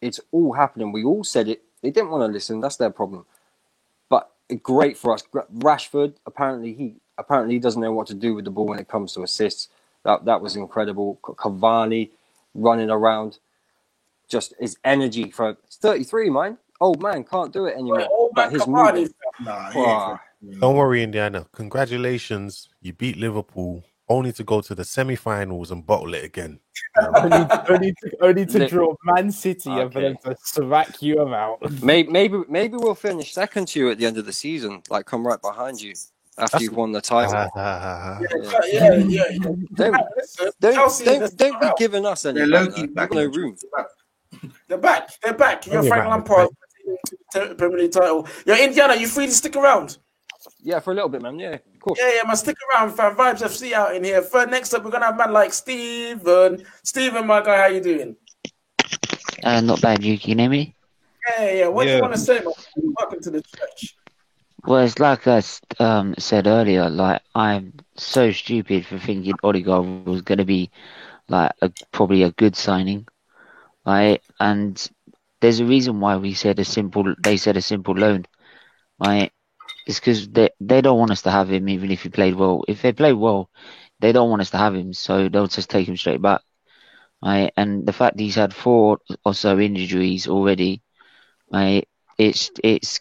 It's all happening. We all said it. They didn't want to listen. That's their problem. But great for us. Rashford, apparently he doesn't know what to do with the ball when it comes to assists. That was incredible. Cavani running around. Just his energy for... It's 33, man. Old man can't do it anymore. But his movement... Don't worry, Indiana. Congratulations. You beat Liverpool only to go to the semi-finals and bottle it again. only to draw Man City and for them to smack you about. Maybe we'll finish second to you at the end of the season. Like, come right behind you after you've won the title. Don't be giving us any. We've got no room. They're back. You're Frank Lampard. Premier League title. Yo, Indiana, you free to stick around? Yeah, for a little bit, man. Yeah, of course. Yeah, man, stick around, fam. Vibes FC out in here. Next up, we're gonna have a man like Steven. Steven, my guy, how you doing? Not bad. You can hear me? Yeah. What do you want to say, man? Welcome to the church. Well, it's like I said earlier. Like, I'm so stupid for thinking Odegaard was going to be like probably a good signing, right? And there's a reason why they said a simple loan, right? It's because they don't want us to have him even if he played well. If they played well, they don't want us to have him, so they'll just take him straight back, right? And the fact that he's had 4 or so injuries already, right? It's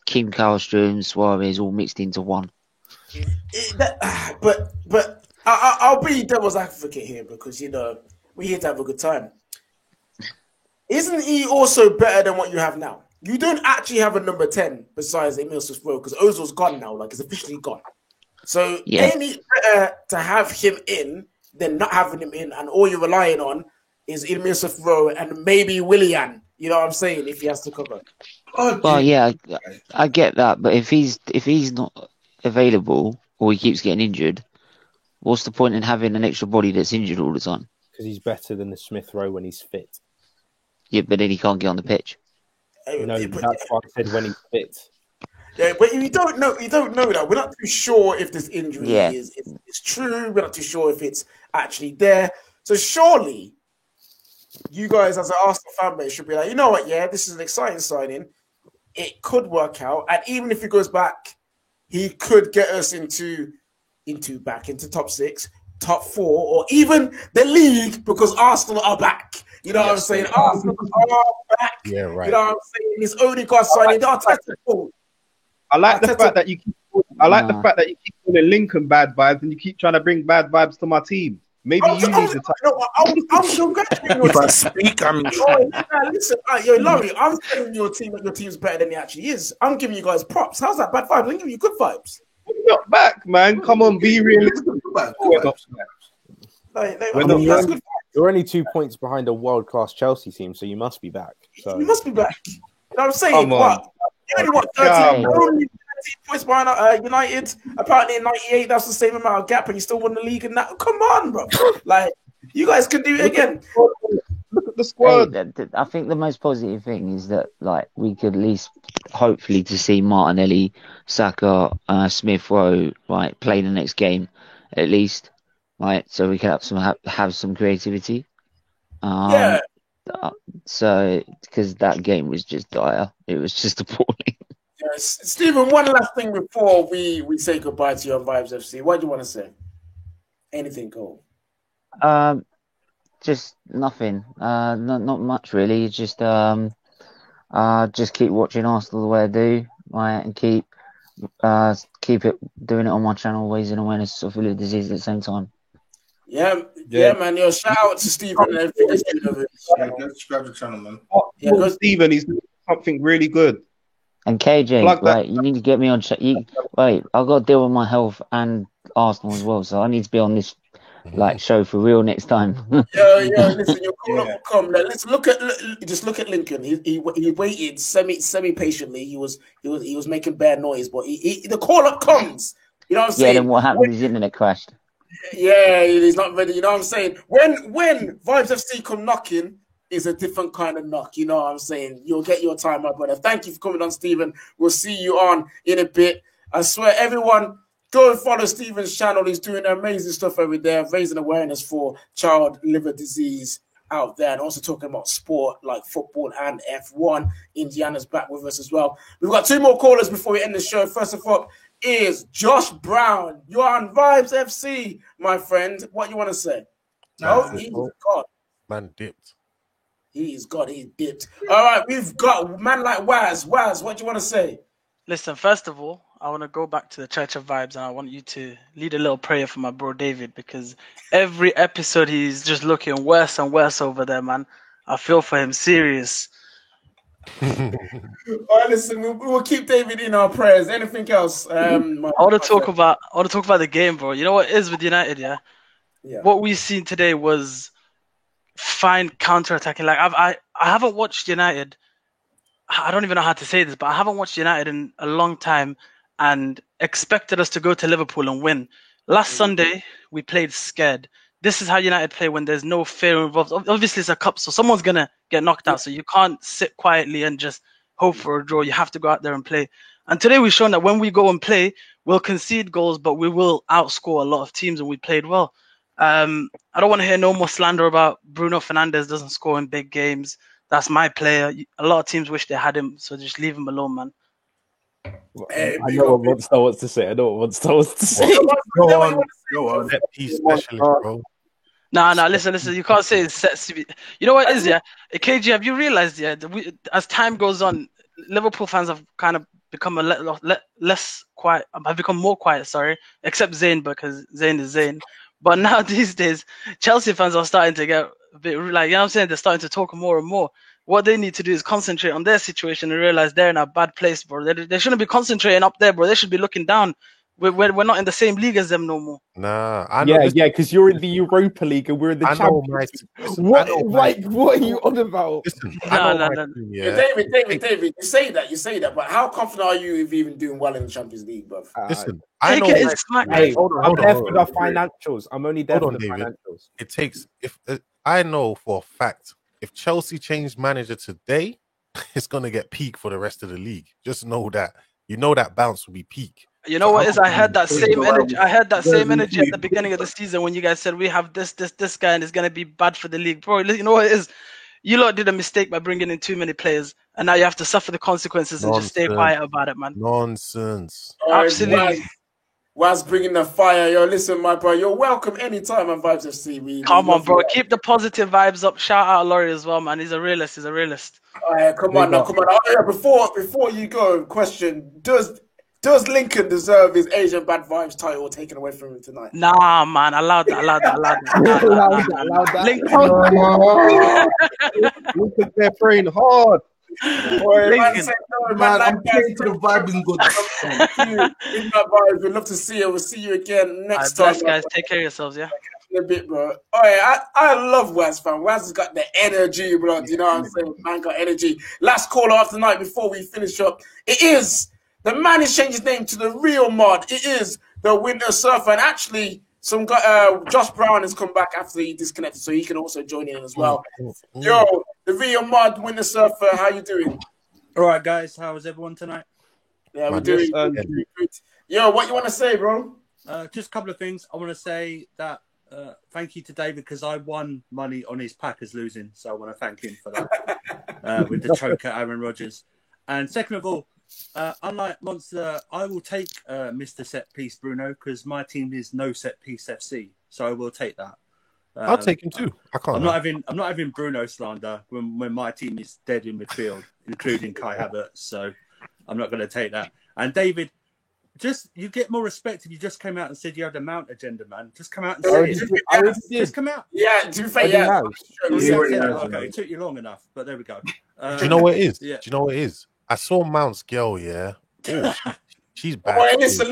Kim Karlstrom, Suarez all mixed into one. But I'll be devil's advocate here because we're here to have a good time. Isn't he also better than what you have now? You don't actually have a number 10 besides Emile Smith-Rowe because Ozil's gone now, like it's officially gone. So ain't it better to have him in than not having him in, and all you're relying on is Emile Smith-Rowe and maybe Willian. You know what I'm saying? If he has to cover. Well, yeah, I get that, but if he's not available or he keeps getting injured, what's the point in having an extra body that's injured all the time? Because he's better than the Smith-Rowe when he's fit. Yeah, but then he can't get on the pitch. No, that's what I said when he's fit. Yeah, but you don't know that. We're not too sure if this injury is true. We're not too sure if it's actually there. So surely, you guys as an Arsenal fan base should be like, you know what? Yeah, this is an exciting signing. It could work out, and even if he goes back, he could get us into top 6, top 4, or even the league because Arsenal are back. You know what I'm saying? Arsenal are back. Yeah, right. You know what I'm saying? It's Odegaard signing. I like the fact that you keep. I like the fact that you keep calling Lincoln bad vibes, and you keep trying to bring bad vibes to my team. Maybe you need to. I'm congratulating your team. Speak, listen, yo, Laurie, I'm telling your team that your team's better than it actually is. I'm giving you guys props. How's that bad vibes? I'm giving you good vibes. Not back, man. Come on, be realistic. You're only 2 points behind a world-class Chelsea team, so you must be back. So. You must be back. You know what I'm saying? What? You only 13 points behind United. Apparently in 98, that's the same amount of gap, and you still won the league. And that, come on, bro. Like, you guys can do it again. Look at the squad. I think the most positive thing is that, like, we could at least hopefully to see Martinelli, Saka, Smith-Rowe, right, play the next game at least. Right, so we can have some creativity. So because that game was just dire, it was just appalling. Yes, Stephen. One last thing before we say goodbye to you on Vibes FC. What do you want to say? Anything, go. Just nothing. Not much really. Just keep watching Arsenal the way I do, right, and keep it doing it on my channel, always in awareness of the disease at the same time. Yeah, man. Yo, shout out to Stephen and everything. Subscribe to the channel, man. Stephen, he's doing something really good. And KJ, like, you need to get me on. Wait, I've got to deal with my health and Arsenal as well, so I need to be on this show for real next time. Listen, your call up will come. Now, let's look at Lincoln. He waited semi patiently. He was making bad noise, but the call up comes. You know what I'm saying? Yeah. Then what happened? His internet crashed. Yeah, he's not ready. You know what I'm saying? When Vibes FC come knocking, is a different kind of knock. You know what I'm saying? You'll get your time, my brother. Thank you for coming on, Stephen. We'll see you on in a bit. I swear, everyone, go and follow Stephen's channel. He's doing amazing stuff over there, raising awareness for child liver disease out there, and also talking about sport like football and F1. Indiana's back with us as well. We've got 2 more callers before we end the show. First of all is Josh Brown. You're on Vibes FC, my friend. What you want to say? He's God. Man dipped. He's God. He dipped. All right, we've got a man like Waz. Waz, what do you want to say? Listen, first of all, I want to go back to the Church of Vibes, and I want you to lead a little prayer for my bro David, because every episode he's just looking worse and worse over there, man. I feel for him, serious. All right, listen, we'll keep David in our prayers. Anything else? I want to talk about the game, bro. You know what it is with United, yeah? What we've seen today was fine counter-attacking. Like I haven't watched United. I don't even know how to say this, but I haven't watched United in a long time and expected us to go to Liverpool and win. Last Sunday, we played scared. This is how United play when there's no fear involved. Obviously, it's a cup, so someone's going to get knocked out. So you can't sit quietly and just hope for a draw. You have to go out there and play. And today we've shown that when we go and play, we'll concede goals, but we will outscore a lot of teams, and we played well. I don't want to hear no more slander about Bruno Fernandes doesn't score in big games. That's my player. A lot of teams wish they had him, so just leave him alone, man. I know what Monster wants to say. Go on. Set piece specialist, bro. Nah. Listen. You can't say it's set. You know what it is, yeah? KG, have you realized, yeah? As time goes on, Liverpool fans have kind of become less quiet. Have become more quiet. Sorry, except Zayn, because Zayn is Zayn. But now these days, Chelsea fans are starting to get a bit like, you know what I'm saying? They're starting to talk more and more. What they need to do is concentrate on their situation and realize they're in a bad place, bro. They shouldn't be concentrating up there, bro. They should be looking down. We're not in the same league as them no more. Nah, I know. Yeah, because you're in the Europa League and we're in the Champions League. What are you on about? Listen, David, you say that, but how confident are you of even doing well in the Champions League, bro? Listen, I'm there for the financials. financials. I'm only there for the financials. It takes, I know for a fact, if Chelsea changed manager today, it's gonna get peak for the rest of the league. Just know that. You know that bounce will be peak. You know what is? I had that same energy. I had that same energy at the beginning of the season when you guys said we have this guy and it's gonna be bad for the league, bro. You know what it is? You lot did a mistake by bringing in too many players, and now you have to suffer the consequences and just stay quiet about it, man. Nonsense. Absolutely. Waz bringing the fire. Yo, listen, my bro. You're welcome anytime on Vibes FC. Come on, bro. Keep the positive vibes up. Shout out Laurie as well, man. He's a realist. All right, come on. Oh, yeah, before you go, question: Does Lincoln deserve his Asian Bad Vibes title taken away from him tonight? Nah, man. Allowed that. Lincoln, they're praying hard. Boy, man, I'm playing to the vibing good. We'd love to see you. We'll see you again next time. Guys, take care of yourselves, yeah? In a bit, bro. All right, I love Waz, fam. Waz has got the energy, bro. You know what I'm saying? Man got energy. Last caller of the night before we finish up. It is the man has changed his name to the Real Mod. It is the Winter Surfer. And actually, some guy, Josh Brown has come back after he disconnected, so he can also join in as well. Yo, the Real Mod, Winter Surfer, how you doing? All right, guys. How is everyone tonight? Yeah, we're doing good. Yo, what you want to say, bro? Just a couple of things. I want to say that thank you to David because I won money on his Packers losing, so I want to thank him for that with the choker Aaron Rodgers. And second of all, unlike Monster, I will take Mr. Set Piece Bruno because my team is No Set Piece FC, so I will take that. I'll take him too. I'm not having Bruno slander when my team is dead in midfield, including Kai Havertz. So I'm not going to take that. And David, you get more respect if you just came out and said you had a Mount agenda, man. Just come out and say it. Just come out. Yeah, to be fair, yeah. Okay, it took you long enough, but there we go. Do you know what it is? Yeah. Do you know what it is? I saw Mount's girl, yeah. Ooh, she's bad. Well, listen.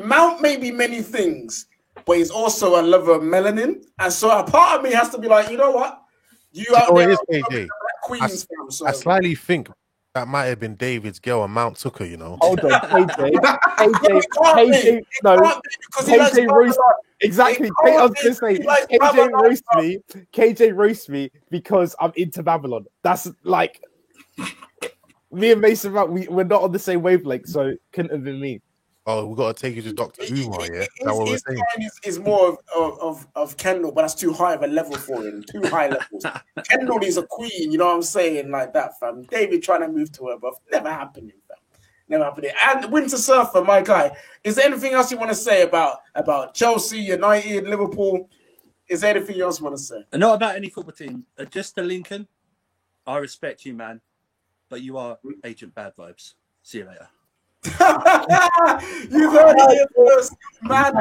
Mount may be many things, but he's also a lover of melanin. And so a part of me has to be like, you know what? You out there is AJ. Queens fam, so. I slightly think that might have been David's girl and Mount took her, you know. Hold on, KJ roast. Exactly. I was gonna say KJ roast me because I'm into Babylon. That's like me and Mason Mount, we're not on the same wavelength, so it couldn't have been me. Oh, we got to take you to Dr. Umar, yeah? His is more of Kendall, but that's too high of a level for him. Too high levels. Kendall is a queen, you know what I'm saying? Like that, fam. David trying to move to her, but never happening, fam. Never happening. And Winter Surfer, my guy. Is there anything else you want to say about Chelsea, United, Liverpool? Is there anything else you want to say? Not about any football team. Just to Lincoln, I respect you, man, but you are Agent Bad Vibes. See you later. You heard it here first, man.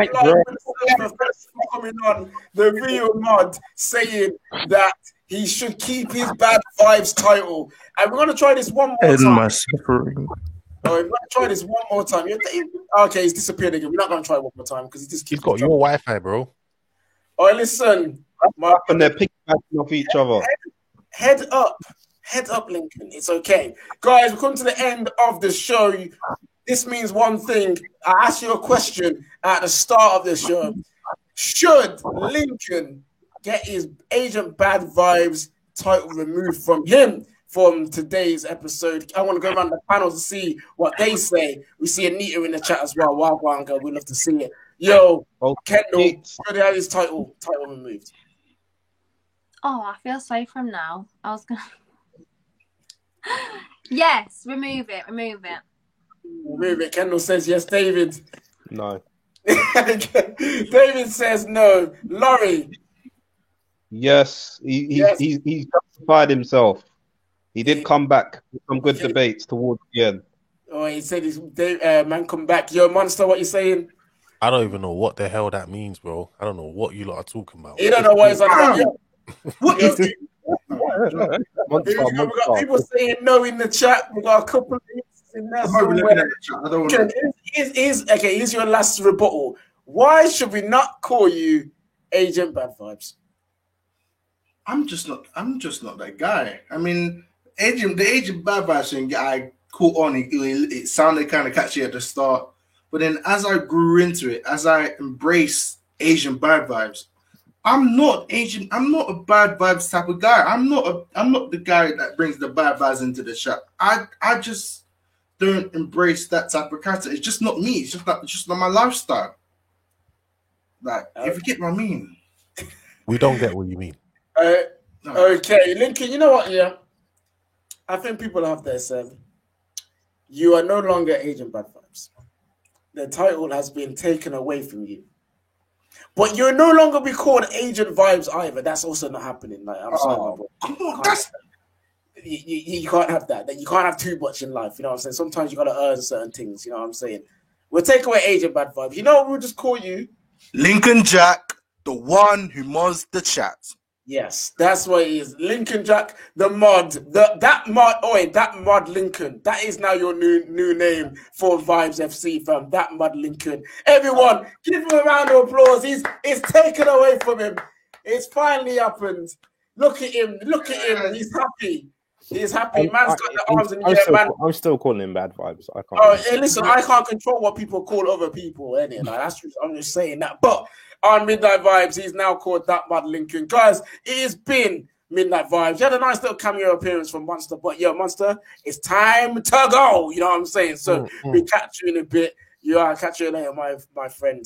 Coming on the real mod saying that he should keep his Bad Vibes title, and we're gonna try this one more time. My suffering. Oh, we're gonna try this one more time. Okay, he's disappeared again. We're not gonna try one more time because he's got your Wi-Fi, bro. Oh, listen, and they're piggybacking off each other. Head up, Lincoln. It's okay, guys. We've come to the end of the show. This means one thing. I asked you a question at the start of the show. Should Lincoln get his Agent Bad Vibes title removed from him from today's episode? I want to go around the panel to see what they say. We see Anita in the chat as well. Wow, girl, we'd love to see it. Yo, Kendall, should he have his title removed? Oh, I feel sorry for him now. I was going to... Yes, remove it. Remove it. Kendall says yes. David? No. David says no. Laurie? Yes. He's justified himself. He did come back with some good debates towards the end. Oh, he said his man come back. Yo, Monster, what you saying? I don't even know what the hell that means, bro. I don't know what you lot are talking about. You don't know what he's on about. What is it? We got people saying no in the chat. We got a couple of in there. Here's your last rebuttal. Why should we not call you Agent Bad Vibes? I'm just not that guy. I mean, the Agent Bad Vibes thing, I caught on. It sounded kind of catchy at the start, but then as I grew into it, as I embraced Agent Bad Vibes, I'm not a bad vibes type of guy. I'm not the guy that brings the bad vibes into the shop. I just don't embrace that type of character. It's just not me. It's just not my lifestyle. Like, if you get what I mean. We don't get what you mean. Okay, Lincoln, you know what? Yeah, I think people have their say. You are no longer Agent Bad Vibes. The title has been taken away from you. But you'll no longer be called Agent Vibes either. That's also not happening. Like, I'm sorry, my bro. You can't have that. You can't have too much in life. You know what I'm saying? Sometimes you got to earn certain things. You know what I'm saying? We'll take away Agent Bad Vibes. You know what we'll just call you? Lincoln Jack, the one who mods the chat. Yes, that's what he is. Lincoln Jack, the mod. That mod Lincoln. That is now your new name for Vibes FC, fam. That mod Lincoln. Everyone, give him a round of applause. It's taken away from him. It's finally happened. Look at him. He's happy. He's happy. Man's got the arms in the air, man. I'm still calling him Bad Vibes. I can't. Oh, hey, listen, I can't control what people call other people. Like, I'm just saying that. But on Midnight Vibes, he's now called That Mud Lincoln. Guys, it has been Midnight Vibes. You had a nice little cameo appearance from Monster. But, yo, Monster, it's time to go. You know what I'm saying? So we catch you in a bit. I'll catch you later, my friend.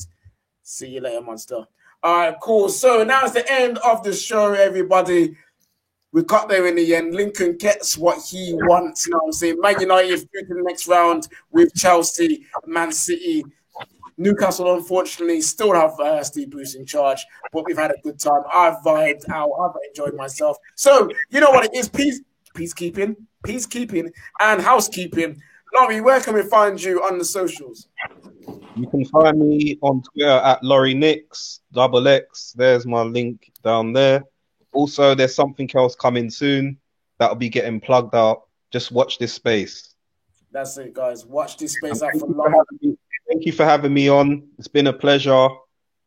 See you later, Monster. All right, cool. So now it's the end of the show, everybody. We got there in the end. Lincoln gets what he wants. You know what I'm saying? Man United through to the next round with Chelsea, Man City. Newcastle, unfortunately, still have Steve Bruce in charge, but we've had a good time. I've vibed out. I've enjoyed myself. So, you know what it is? Peacekeeping, and housekeeping. Laurie, where can we find you on the socials? You can find me on Twitter at Laurie Nix, XX. There's my link down there. Also, there's something else coming soon that'll be getting plugged out Just watch this space. That's it, guys. Watch this space out Thank for you for long. Thank you for having me on. It's been a pleasure.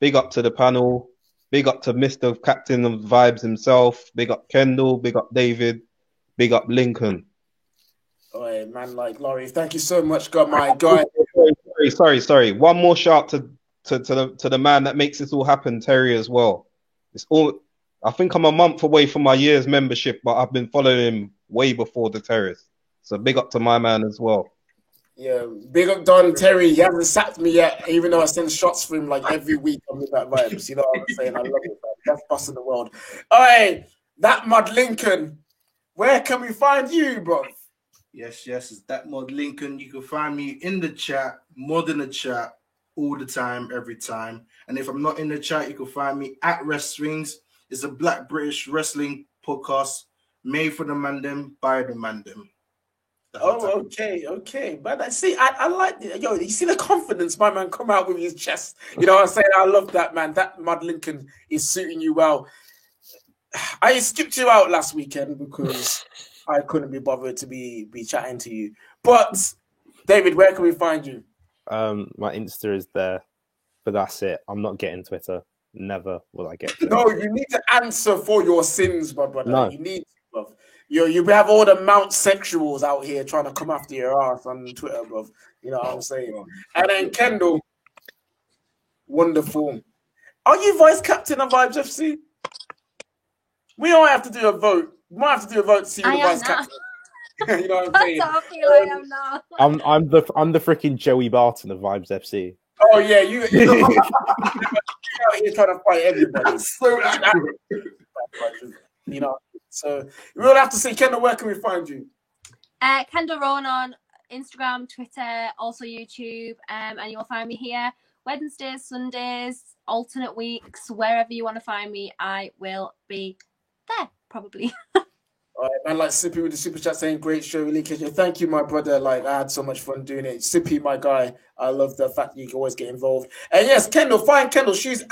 Big up to the panel. Big up to Mr. Captain of Vibes himself. Big up Kendall. Big up David. Big up Lincoln. Oh, man, like Laurie, thank you so much, God, my guy. Sorry. One more shout to the man that makes this all happen, Terry, as well. It's all. I think I'm a month away from my year's membership, but I've been following him way before the Terrace. So big up to my man as well. Yeah, big up Don Terry. He hasn't sacked me yet, even though I send shots for him like every week on Midnight Vibes. You know what I'm saying? I love it, man. Best boss in the world. All right, that Mod Lincoln. Where can we find you, bro? Yes, it's that Mod Lincoln. You can find me in the chat, more than the chat, all the time, every time. And if I'm not in the chat, you can find me at Wrestlings. It's a Black British wrestling podcast made for the mandem, by the mandem. Oh, okay. But I like it. Yo, you see the confidence my man come out with his chest. You know what I'm saying? I love that, man. That Mod Lincoln is suiting you well. I skipped you out last weekend because I couldn't be bothered to be chatting to you. But David, where can we find you? My Insta is there, but that's it. I'm not getting Twitter. Never will I get Twitter. No, you need to answer for your sins, my brother. No. You need to, bruv. You have all the Mount sexuals out here trying to come after your ass on Twitter, bruv. You know what I'm saying? And then Kendall, wonderful. Are you vice captain of Vibes FC? We don't have to do a vote. We might have to do a vote to see who the vice captain. You know what I'm saying? I feel like I'm not. I'm the freaking Joey Barton of Vibes FC. Oh yeah, you're out here trying to fight everybody. You know, so we'll have to see. Kendall, where can we find you? Kendall Rowan on Instagram, Twitter, also YouTube, and you'll find me here Wednesdays, Sundays, alternate weeks, wherever you want to find me, I will be there probably. All right, man, like Sippy with the super chat saying great show, really. Thank you, my brother. Like I had so much fun doing it. Sippy, my guy. I love the fact that you can always get involved. And yes, Kendall, find Kendall. She's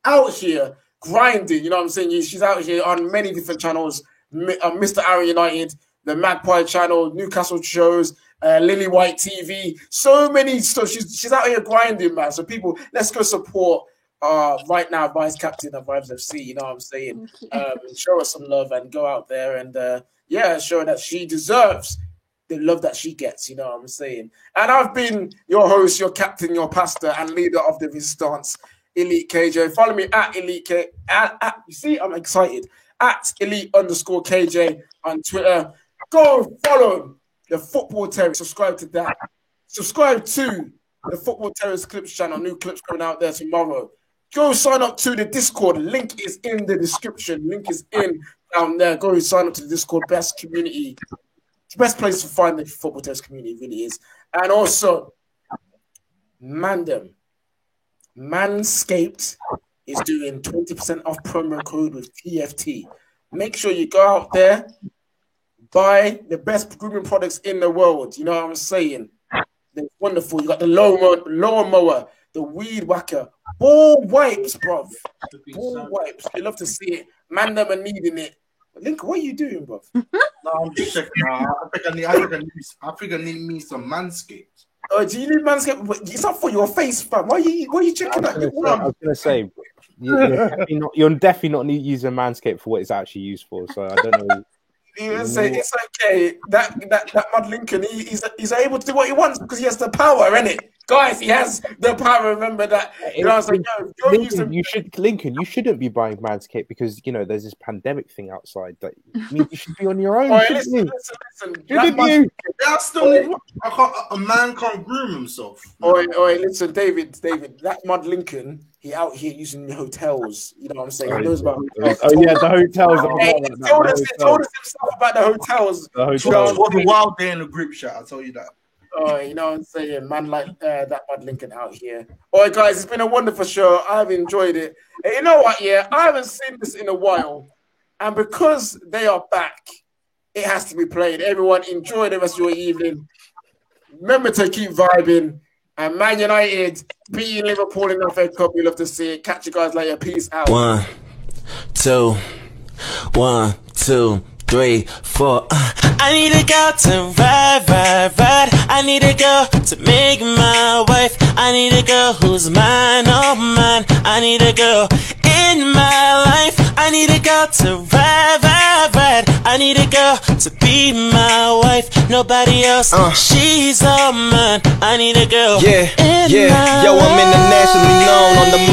out here grinding. You know what I'm saying? She's out here on many different channels. Mr. Aaron United, the Magpie channel, Newcastle shows, Lily White TV. So many stuff. She's out here grinding, man. So people, let's go support. Right now, vice captain of Vibes FC, you know what I'm saying? Show her some love and go out there and show that she deserves the love that she gets, you know what I'm saying? And I've been your host, your captain, your pastor, and leader of the Resistance, Elite KJ. Follow me at Elite K. You see, I'm excited. At Elite_KJ on Twitter. Go follow the Football Terror. Subscribe to that. Subscribe to the Football Terrorist Clips channel. New clips coming out there tomorrow. Go sign up to the Discord. Link is in the description. Link is in down there. Go sign up to the Discord. Best community. It's the best place to find the Football Test community, really is. And also, Mandem. Manscaped is doing 20% off promo code with TFT. Make sure you go out there, buy the best grooming products in the world. You know what I'm saying? They're wonderful. You got the lawn mower, the weed whacker, ball wipes, bruv. Ball wipes. You love to see it. Man, them are needing it. Link, what are you doing, bruv? No, I'm just checking out. I think I need me some Manscaped. Oh, do you need Manscaped? It's not for your face, fam. Why are you checking that? I was going to say, you're definitely not using Manscaped for what it's actually used for. So I don't know. It's okay. That Mod Lincoln, he's able to do what he wants because he has the power, innit? Guys, he has the power. Remember that. You know, I was like, Lincoln, you shouldn't be buying Manscaped because there's this pandemic thing outside. That you should be on your own. Listen. A man can't groom himself. Listen, David. That Mod Lincoln, he out here using the hotels. You know what I'm saying? He knows about hotels. Oh yeah, the hotels. He told us himself about the hotels. It was a wild day in the group chat. I'll tell you that. Oh, you know what I'm saying? Man like that Mod Lincoln out here. All right, guys, it's been a wonderful show. I've enjoyed it. And you know what, yeah? I haven't seen this in a while. And because they are back, it has to be played. Everyone, enjoy the rest of your evening. Remember to keep vibing. And Man United beating Liverpool in the FA Cup. We love to see it. Catch you guys later. Peace out. 1, 2, 1, 2, 3, 4. I need a girl to ride, ride, ride. I need a girl to make my wife. I need a girl who's mine, oh mine. I need a girl in my life. I need a girl to ride, ride, ride. I need a girl to be my wife. Nobody else, she's all mine. I need a girl in my Yo, I'm internationally known on the mic.